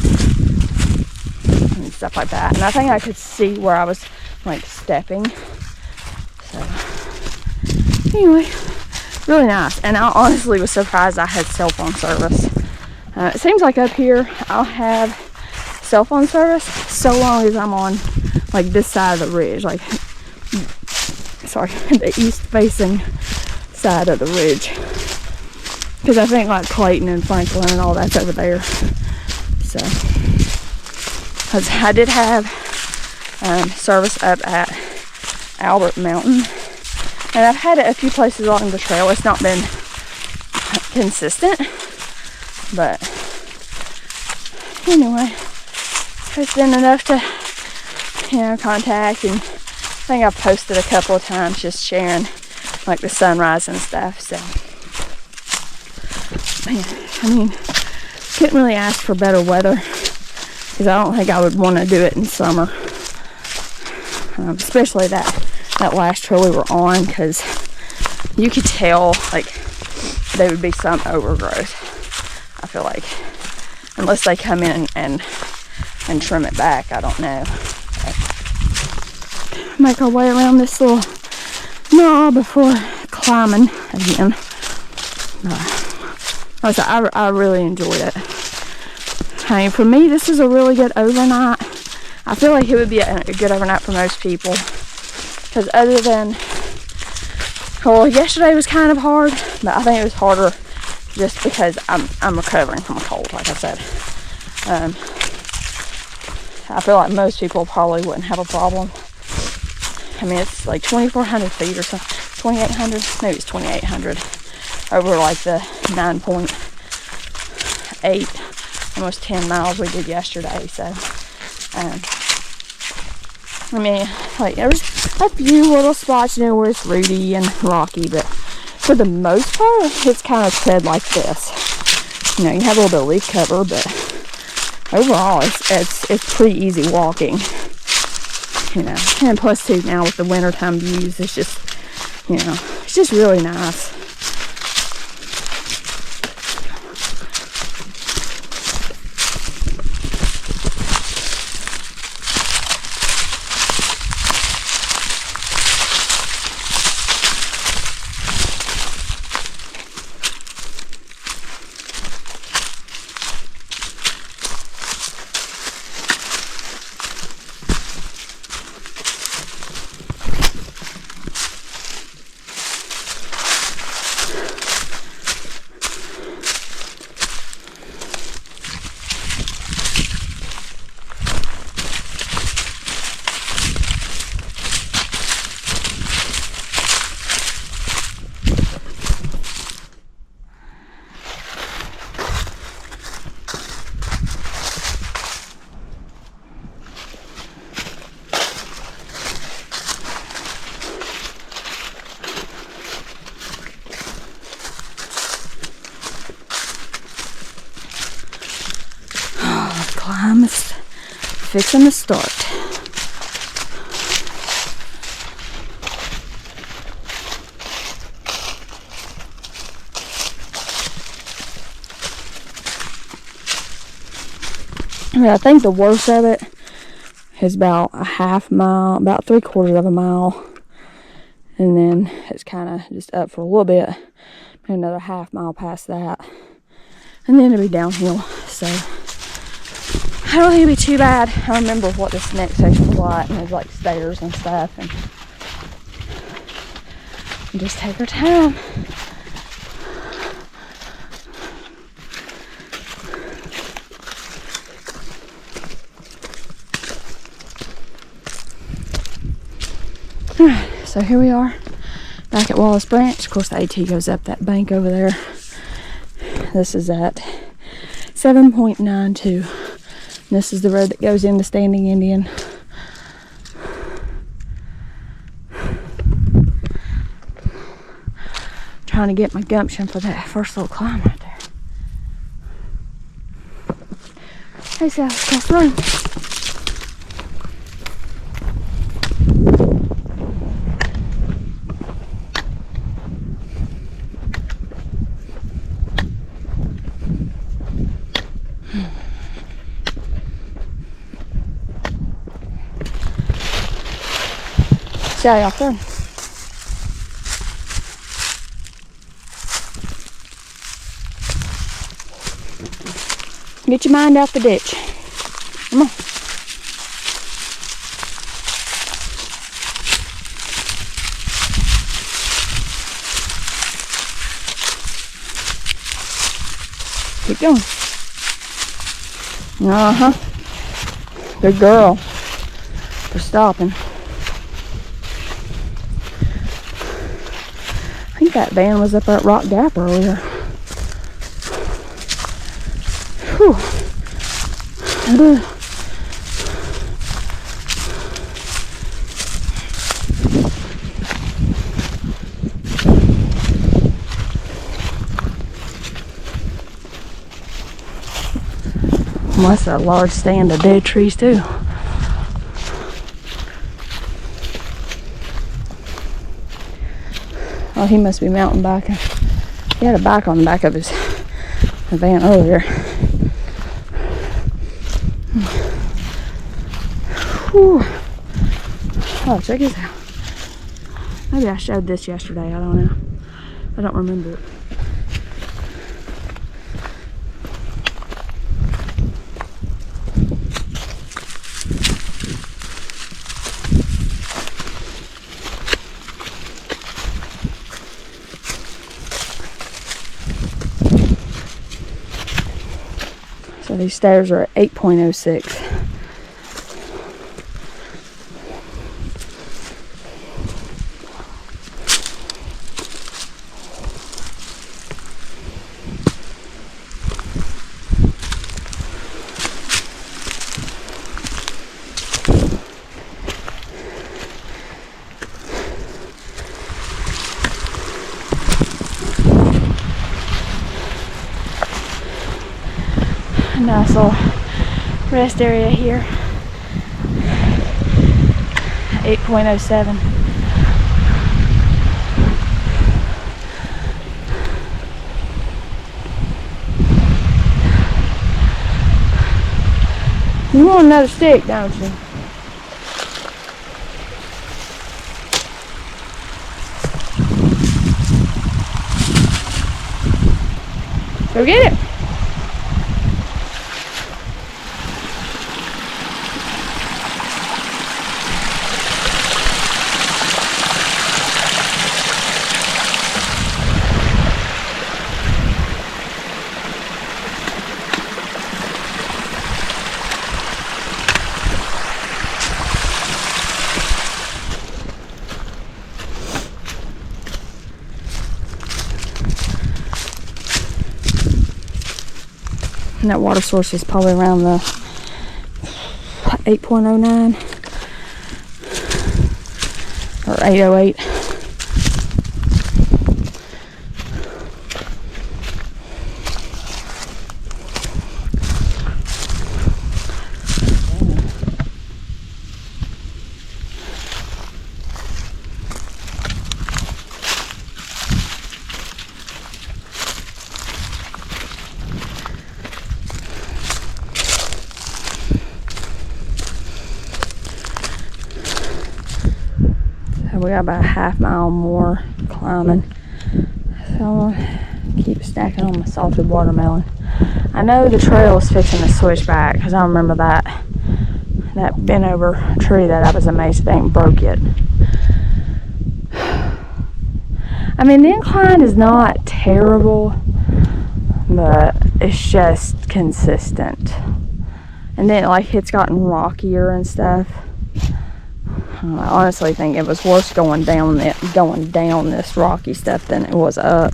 stuff like that. And I think I could see where I was like stepping. So anyway, really nice. And I honestly was surprised I had cell phone service. It seems like up here I'll have cell phone service so long as I'm on like this side of the ridge, like sorry, the east facing side of the ridge, because I think like Clayton and Franklin and all that's over there. So I did have service up at Albert Mountain, and I've had it a few places along the trail. It's not been consistent, but anyway, it's been enough to, you know, contact. And I think I've posted a couple of times just sharing like the sunrise and stuff. So man, I mean, couldn't really ask for better weather, because I don't think I would want to do it in summer, especially that last trail we were on, because you could tell like there would be some overgrowth. I feel like, unless they come in and trim it back, I don't know. Make our way around this little knob before climbing again. I really enjoyed it. I mean, for me, this is a really good overnight. I feel like it would be a good overnight for most people. Because other than, well, yesterday was kind of hard, but I think it was harder just because I'm recovering from a cold, like I said. I feel like most people probably wouldn't have a problem. I mean, it's like 2,400 feet or something. 2,800? Maybe it's 2,800. Over like the 9.8, almost 10 miles we did yesterday. So, I mean, like, there's a few little spots, you know, where it's rooty and rocky, but for the most part, it's kind of tread like this. You know, you have a little bit of leaf cover, but overall, it's pretty easy walking. You know, and plus too, now with the wintertime views, it's just, you know, it's just really nice. Climb is fixing to start. I mean, I think the worst of it is about a half mile, about 3/4 of a mile, and then it's kind of just up for a little bit, another half mile past that, and then it'll be downhill. So I don't think it'll be too bad. I remember what this next section was like, and there's like stairs and stuff, and just take our time. Alright, so here we are back at Wallace Branch. Of course, the AT goes up that bank over there. This is at 7.92. This is the road that goes into Standing Indian. Trying to get my gumption for that first little climb right there. Hey, Sal, cross the road. See how y'all feeling? Get your mind out the ditch. Come on. Keep going. Uh-huh. Good girl for stopping. I think that van was up at Rock Gap earlier. Whew. Well, that's a large stand of dead trees too. Oh, he must be mountain biking. He had a bike on the back of his van earlier. Whew. Oh, check this out. Maybe I showed this yesterday. I don't know. I don't remember it. these stairs are at 8.06. Nice little rest area here. 8.07. You want another stick, don't you? Go get it. And that water source is probably around the 8.09 or 8.08. We got about a half mile more climbing, so I'm gonna keep stacking on my salted watermelon. I know the trail is fixing to switch back because I remember that bent over tree that I was amazed it ain't broke yet. I mean, the incline is not terrible, but it's just consistent. And then like it's gotten rockier and stuff. I honestly think it was worse going down this rocky stuff than it was up.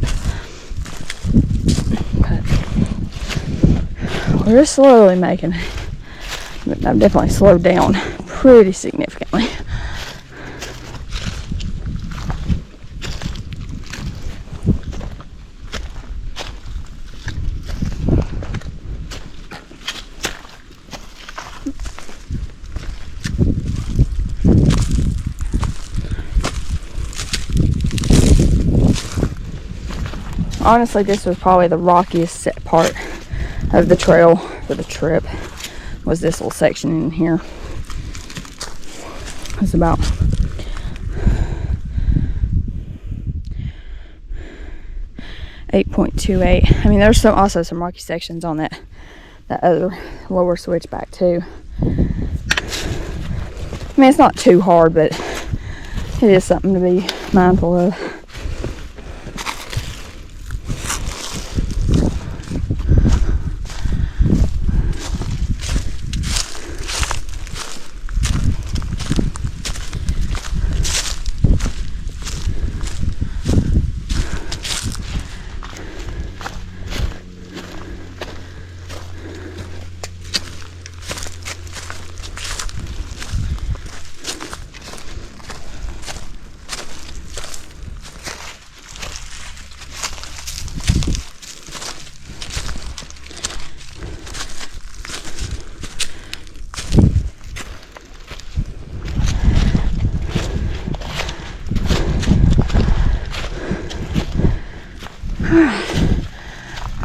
But we're slowly making it. I've definitely slowed down pretty significantly. Honestly, this was probably the rockiest part of the trail for the trip, was this little section in here. It's about 8.28. I mean, there's also some rocky sections on that other lower switchback too. I mean, it's not too hard, but it is something to be mindful of.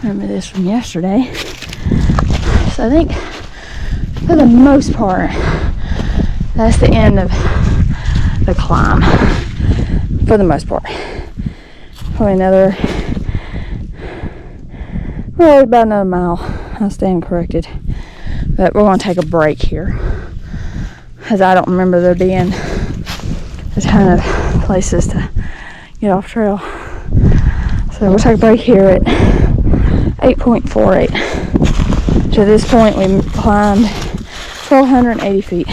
Remember this from yesterday. So I think for the most part that's the end of the climb. For the most part. Probably about another mile. I stand corrected. But we're going to take a break here, because I don't remember there being a ton of places to get off trail. So we'll take a break here at 8.48. So at this point, we climbed 1,280 feet. I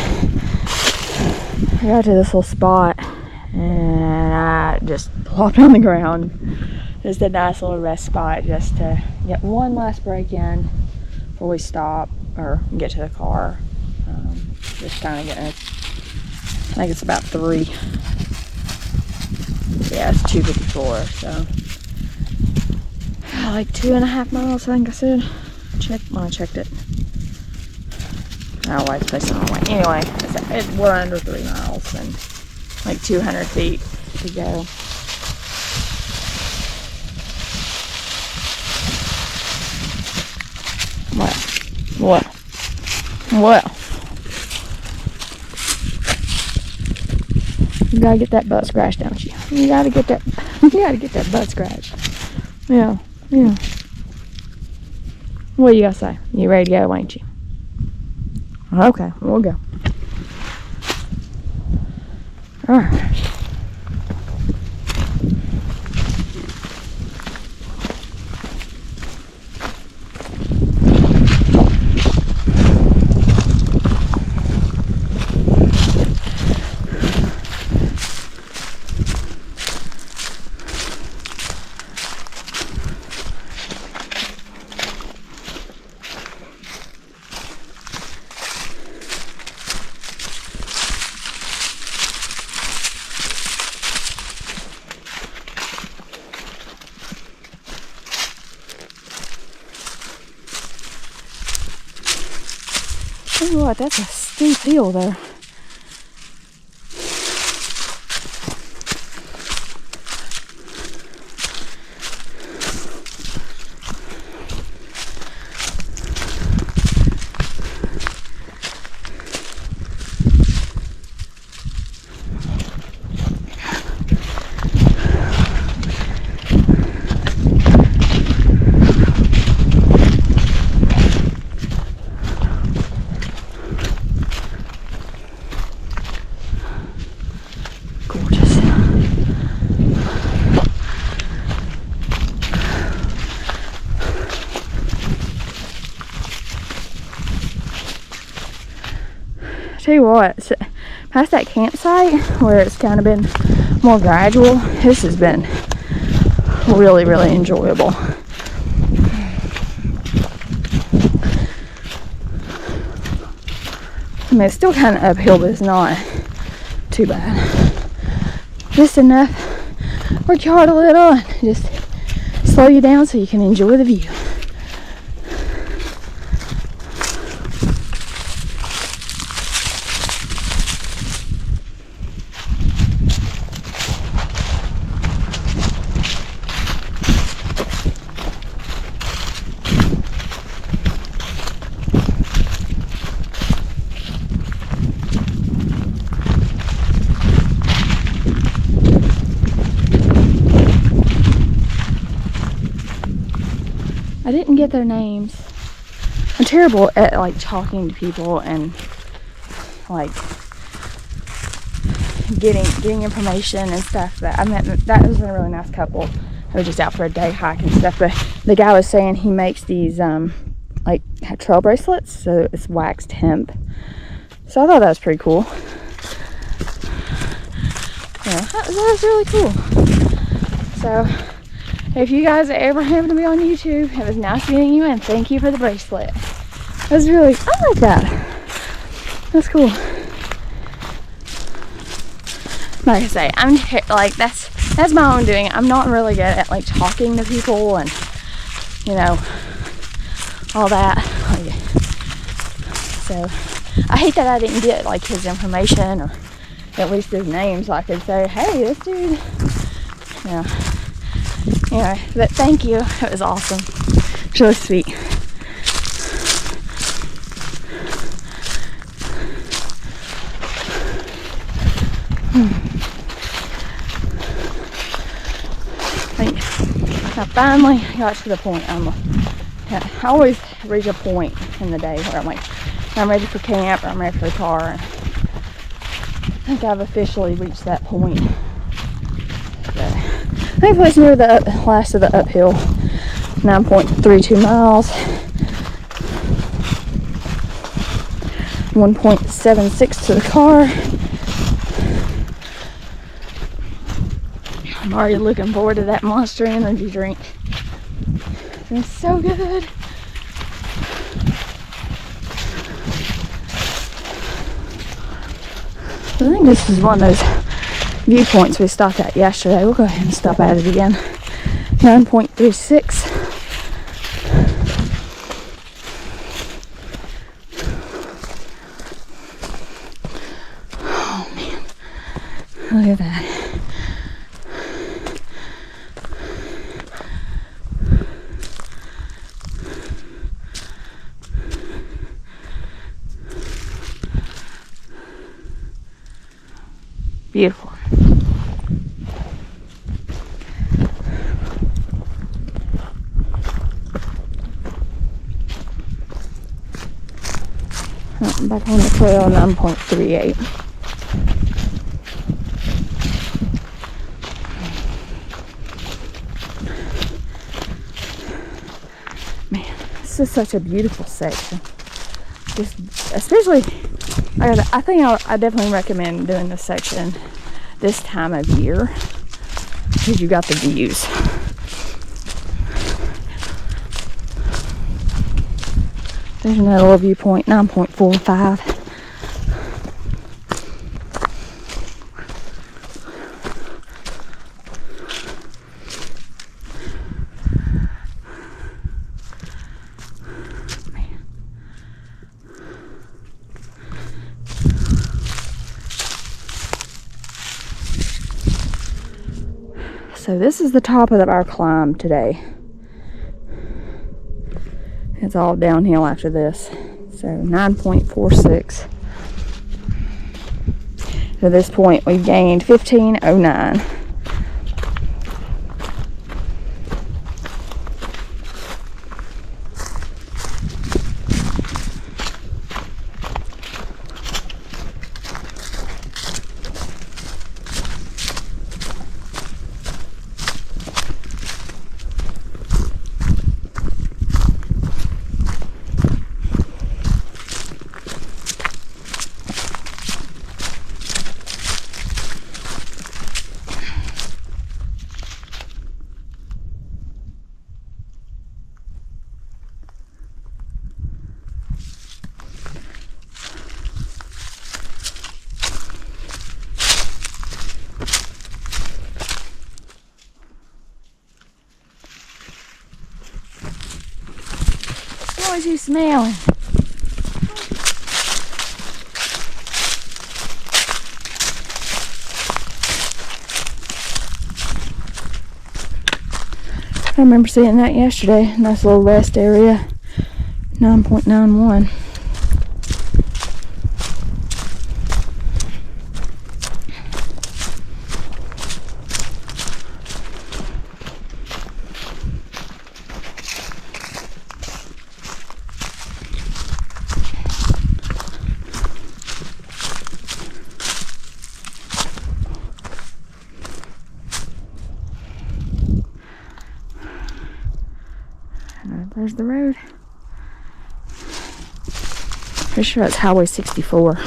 got to this little spot, and I just plopped on the ground. Just a nice little rest spot just to get one last break in before we stop or get to the car. Just kind of getting, I think it's about 3. Yeah, it's 2:54, so like 2.5 miles, I think I said. When I checked it. Oh, wait, it's placed on the way. Anyway, we're under 3 miles and like 200 feet to go. What? You gotta get that butt scratched, don't you? You gotta get that butt scratched. Yeah. What do you gotta say? You ready to go, ain't you? Okay, we'll go. Alright. Tell you what, that's a steep hill there. Tell you what, past that campsite where it's kind of been more gradual, this has been really, really enjoyable. I mean, it's still kind of uphill, but it's not too bad. Just enough, work your heart a little and just slow you down so you can enjoy the view. I didn't get their names. I'm terrible at like talking to people and like getting information and stuff. But I met that was a really nice couple. They were just out for a day hike and stuff. But the guy was saying he makes these like trail bracelets, so it's waxed hemp. So I thought that was pretty cool. Yeah, that was really cool. So if you guys ever happen to be on YouTube, it was nice meeting you and thank you for the bracelet. It was really, I like that. That's cool. Like I say, I'm like, that's my own doing. I'm not really good at like talking to people and, you know, all that. So I hate that I didn't get like his information or at least his name so I could say, hey, this dude, yeah. Anyway, but thank you. It was awesome. It's really sweet. I finally got to the point. I always reach a point in the day where I'm like, I'm ready for camp or I'm ready for the car. And I think I've officially reached that point. I think it's near the last of the uphill, 9.32 miles. 1.76 to the car. I'm already looking forward to that Monster Energy drink. It's so good. I think this is one of those viewpoints we stopped at yesterday. We'll go ahead and stop at it again. 9.36. Oh man, look at that. Beautiful. Back on the trail, 9.38. Man, this is such a beautiful section. Just especially, I think I definitely recommend doing this section this time of year because you got the views. There's another little viewpoint, 9.45. So this is the top of our climb today. It's all downhill after this. So 9.46. To this point, we've gained 1509. What was you smelling? I remember seeing that yesterday. Nice little rest area. 9.91. There's the road. Pretty sure it's Highway 64.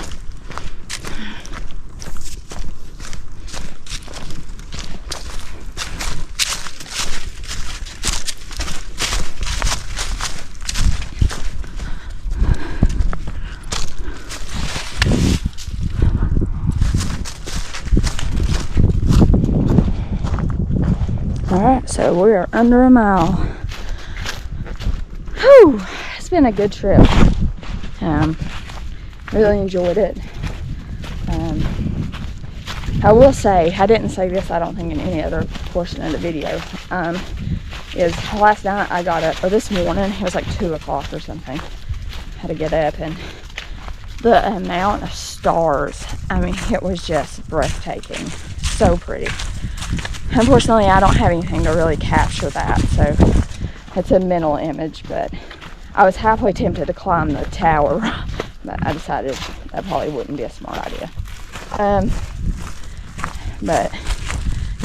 Alright, so we are under a mile. Whew, it's been a good trip. Really enjoyed it. I will say, I didn't say this I don't think in any other portion of the video, is last night I got up, or this morning, it was like 2 o'clock or something. I had to get up, and the amount of stars, I mean, it was just breathtaking. So pretty. Unfortunately, I don't have anything to really capture that, so it's a mental image, but I was halfway tempted to climb the tower, but I decided that probably wouldn't be a smart idea. But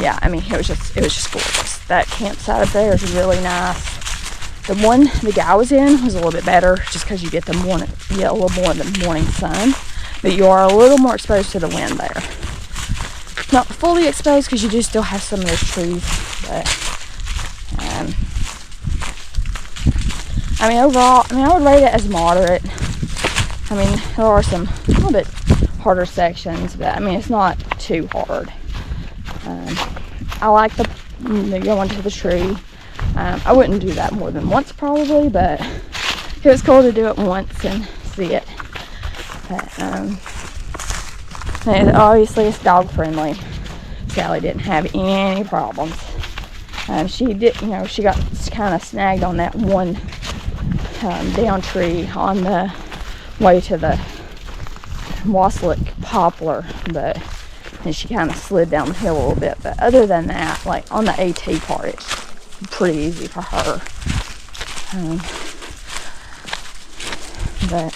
yeah, I mean, it was just gorgeous. That campsite up there is really nice. The guy was in was a little bit better just because you get a little more of the morning sun, but you are a little more exposed to the wind there. Not fully exposed because you do still have some of those trees, but I mean, overall, I would rate it as moderate. I mean, there are some a little bit harder sections, but I mean, it's not too hard. I like the going to the tree. I wouldn't do that more than once probably, but it was cool to do it once and see it. But, and obviously it's dog friendly. Sally didn't have any problems. She did, she got kind of snagged on that one down tree on the way to the Waslick poplar, but and she kind of slid down the hill a little bit. But other than that, like on the AT part, it's pretty easy for her. But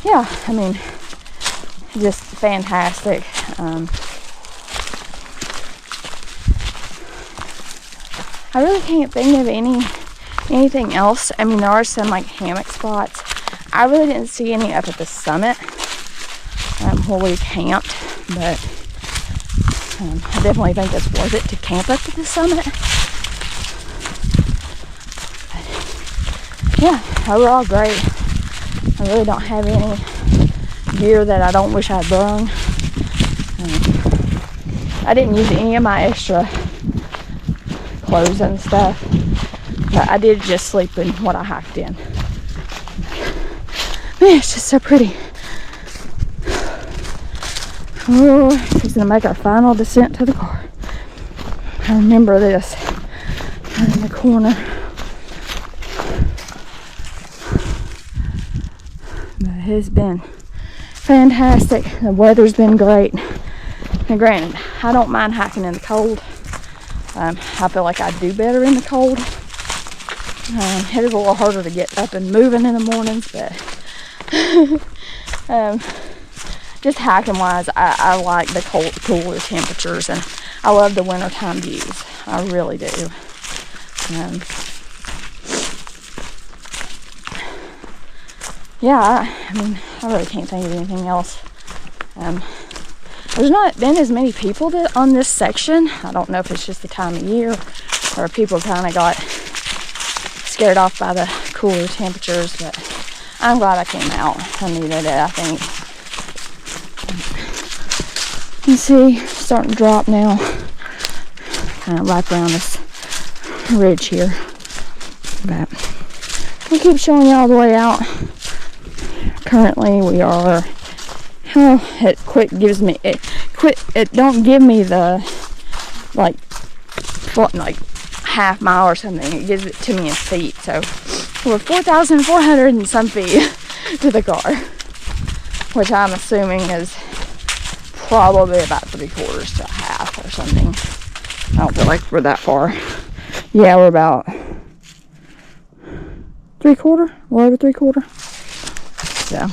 yeah, I mean, just fantastic. I really can't think of anything else. I mean, there are some like hammock spots. I really didn't see any up at the summit where we camped, but I definitely think it's worth it to camp up at the summit. But yeah, overall great. I really don't have any gear that I don't wish I'd brung. I didn't use any of my extra clothes and stuff, but I did just sleep in what I hiked in. Man, it's just so pretty. Oh, he's gonna make our final descent to the car. I remember this in the corner. But it has been fantastic. The weather's been great. Now granted, I don't mind hiking in the cold. I feel like I do better in the cold. It is a little harder to get up and moving in the mornings, but just hiking wise, I like the cooler temperatures, and I love the wintertime views. I really do. Yeah, I mean, I really can't think of anything else. There's not been as many people on this section. I don't know if it's just the time of year or people kind of got scared off by the cooler temperatures, but I'm glad I came out. I needed it, I think. You see, it's starting to drop now. Kind of right around this ridge here. But I'll keep showing you all the way out. Currently we are, it don't give me the like half mile or something. It gives it to me in feet. So we're 4,400 and some feet to the car, which I'm assuming is probably about 3/4 to a half or something. I don't feel like we're that far. Yeah, we're about 3/4, a little over 3/4. So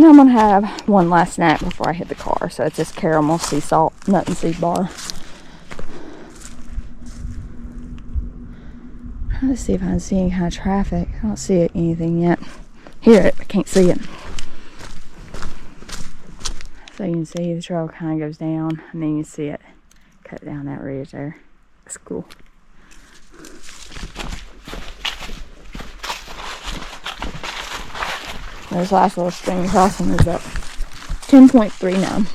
now I'm gonna have one last snack before I hit the car. So it's this caramel sea salt nut and seed bar. Let's see if I can see any kind of traffic. I don't see anything yet. Hear it, I can't see it. So you can see the trail kind of goes down, and then you see it cut down that ridge there. It's cool. This last little stream crossing is at 10.39.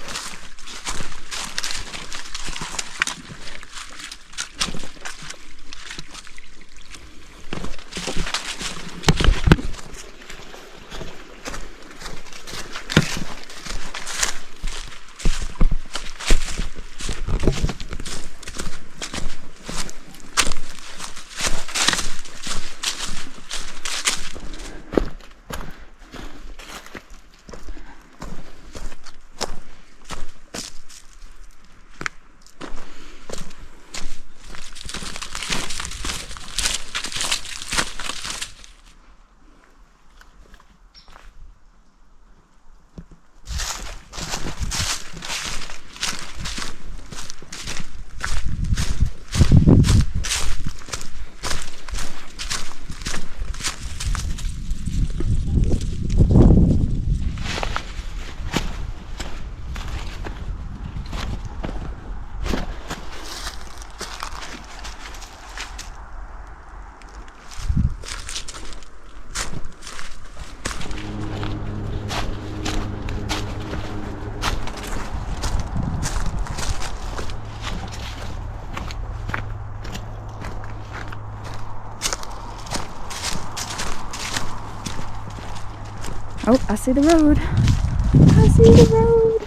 Oh, I see the road. I see the road.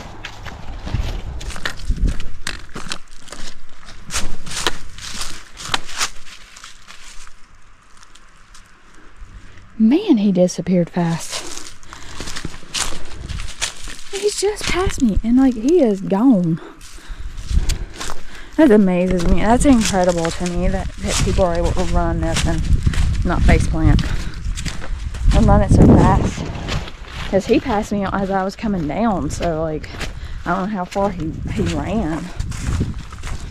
Man, he disappeared fast. He's just past me and like he is gone. That amazes me. That's incredible to me that people are able to run this and not faceplant. And run it so fast. Because he passed me as I was coming down, so like I don't know how far he ran.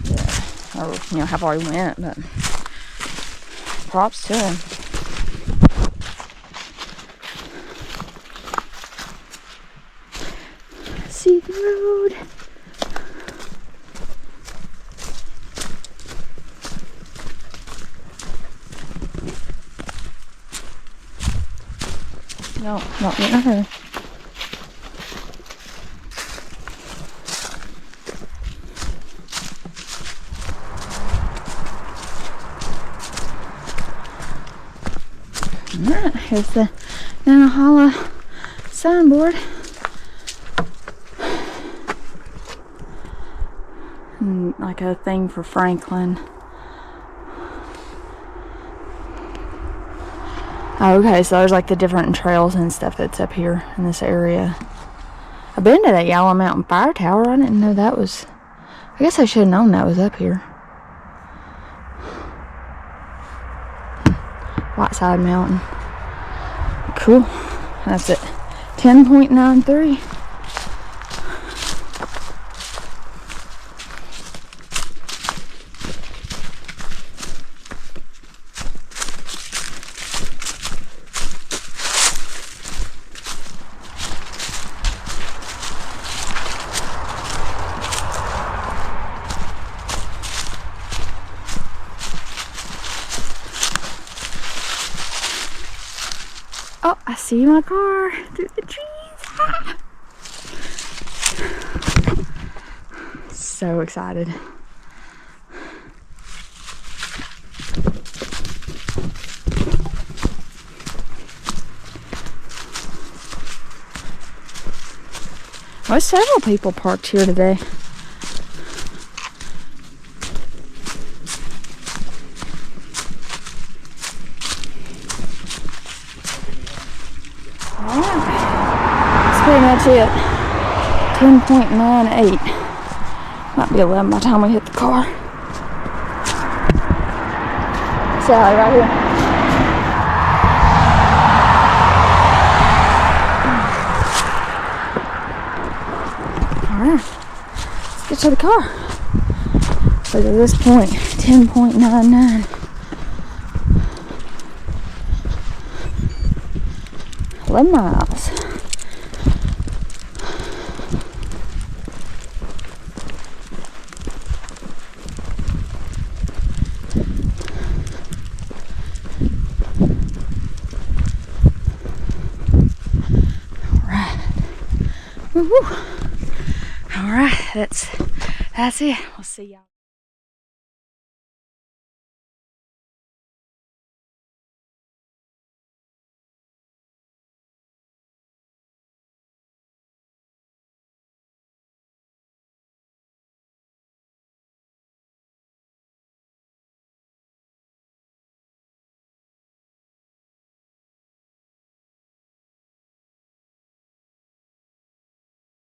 Yeah. Or you know how far he went, but props to him. See the road. No, not in a hurry. Alright, here's the Nanahala signboard. And like a thing for Franklin. Oh, okay, so there's like the different trails and stuff that's up here in this area. I've been to that Yellow Mountain Fire Tower. I didn't know that was... I guess I should have known that was up here. Whiteside Mountain. Cool. That's it. 10.93. Oh, I see my car through the trees. Ah. So excited. There's several people parked here today. Pretty much it. 10.98. Might be 11 by the time we hit the car. Sally, right here. Alright. Let's get to the car. So at this point, 10.99. 11 miles. All right, that's it.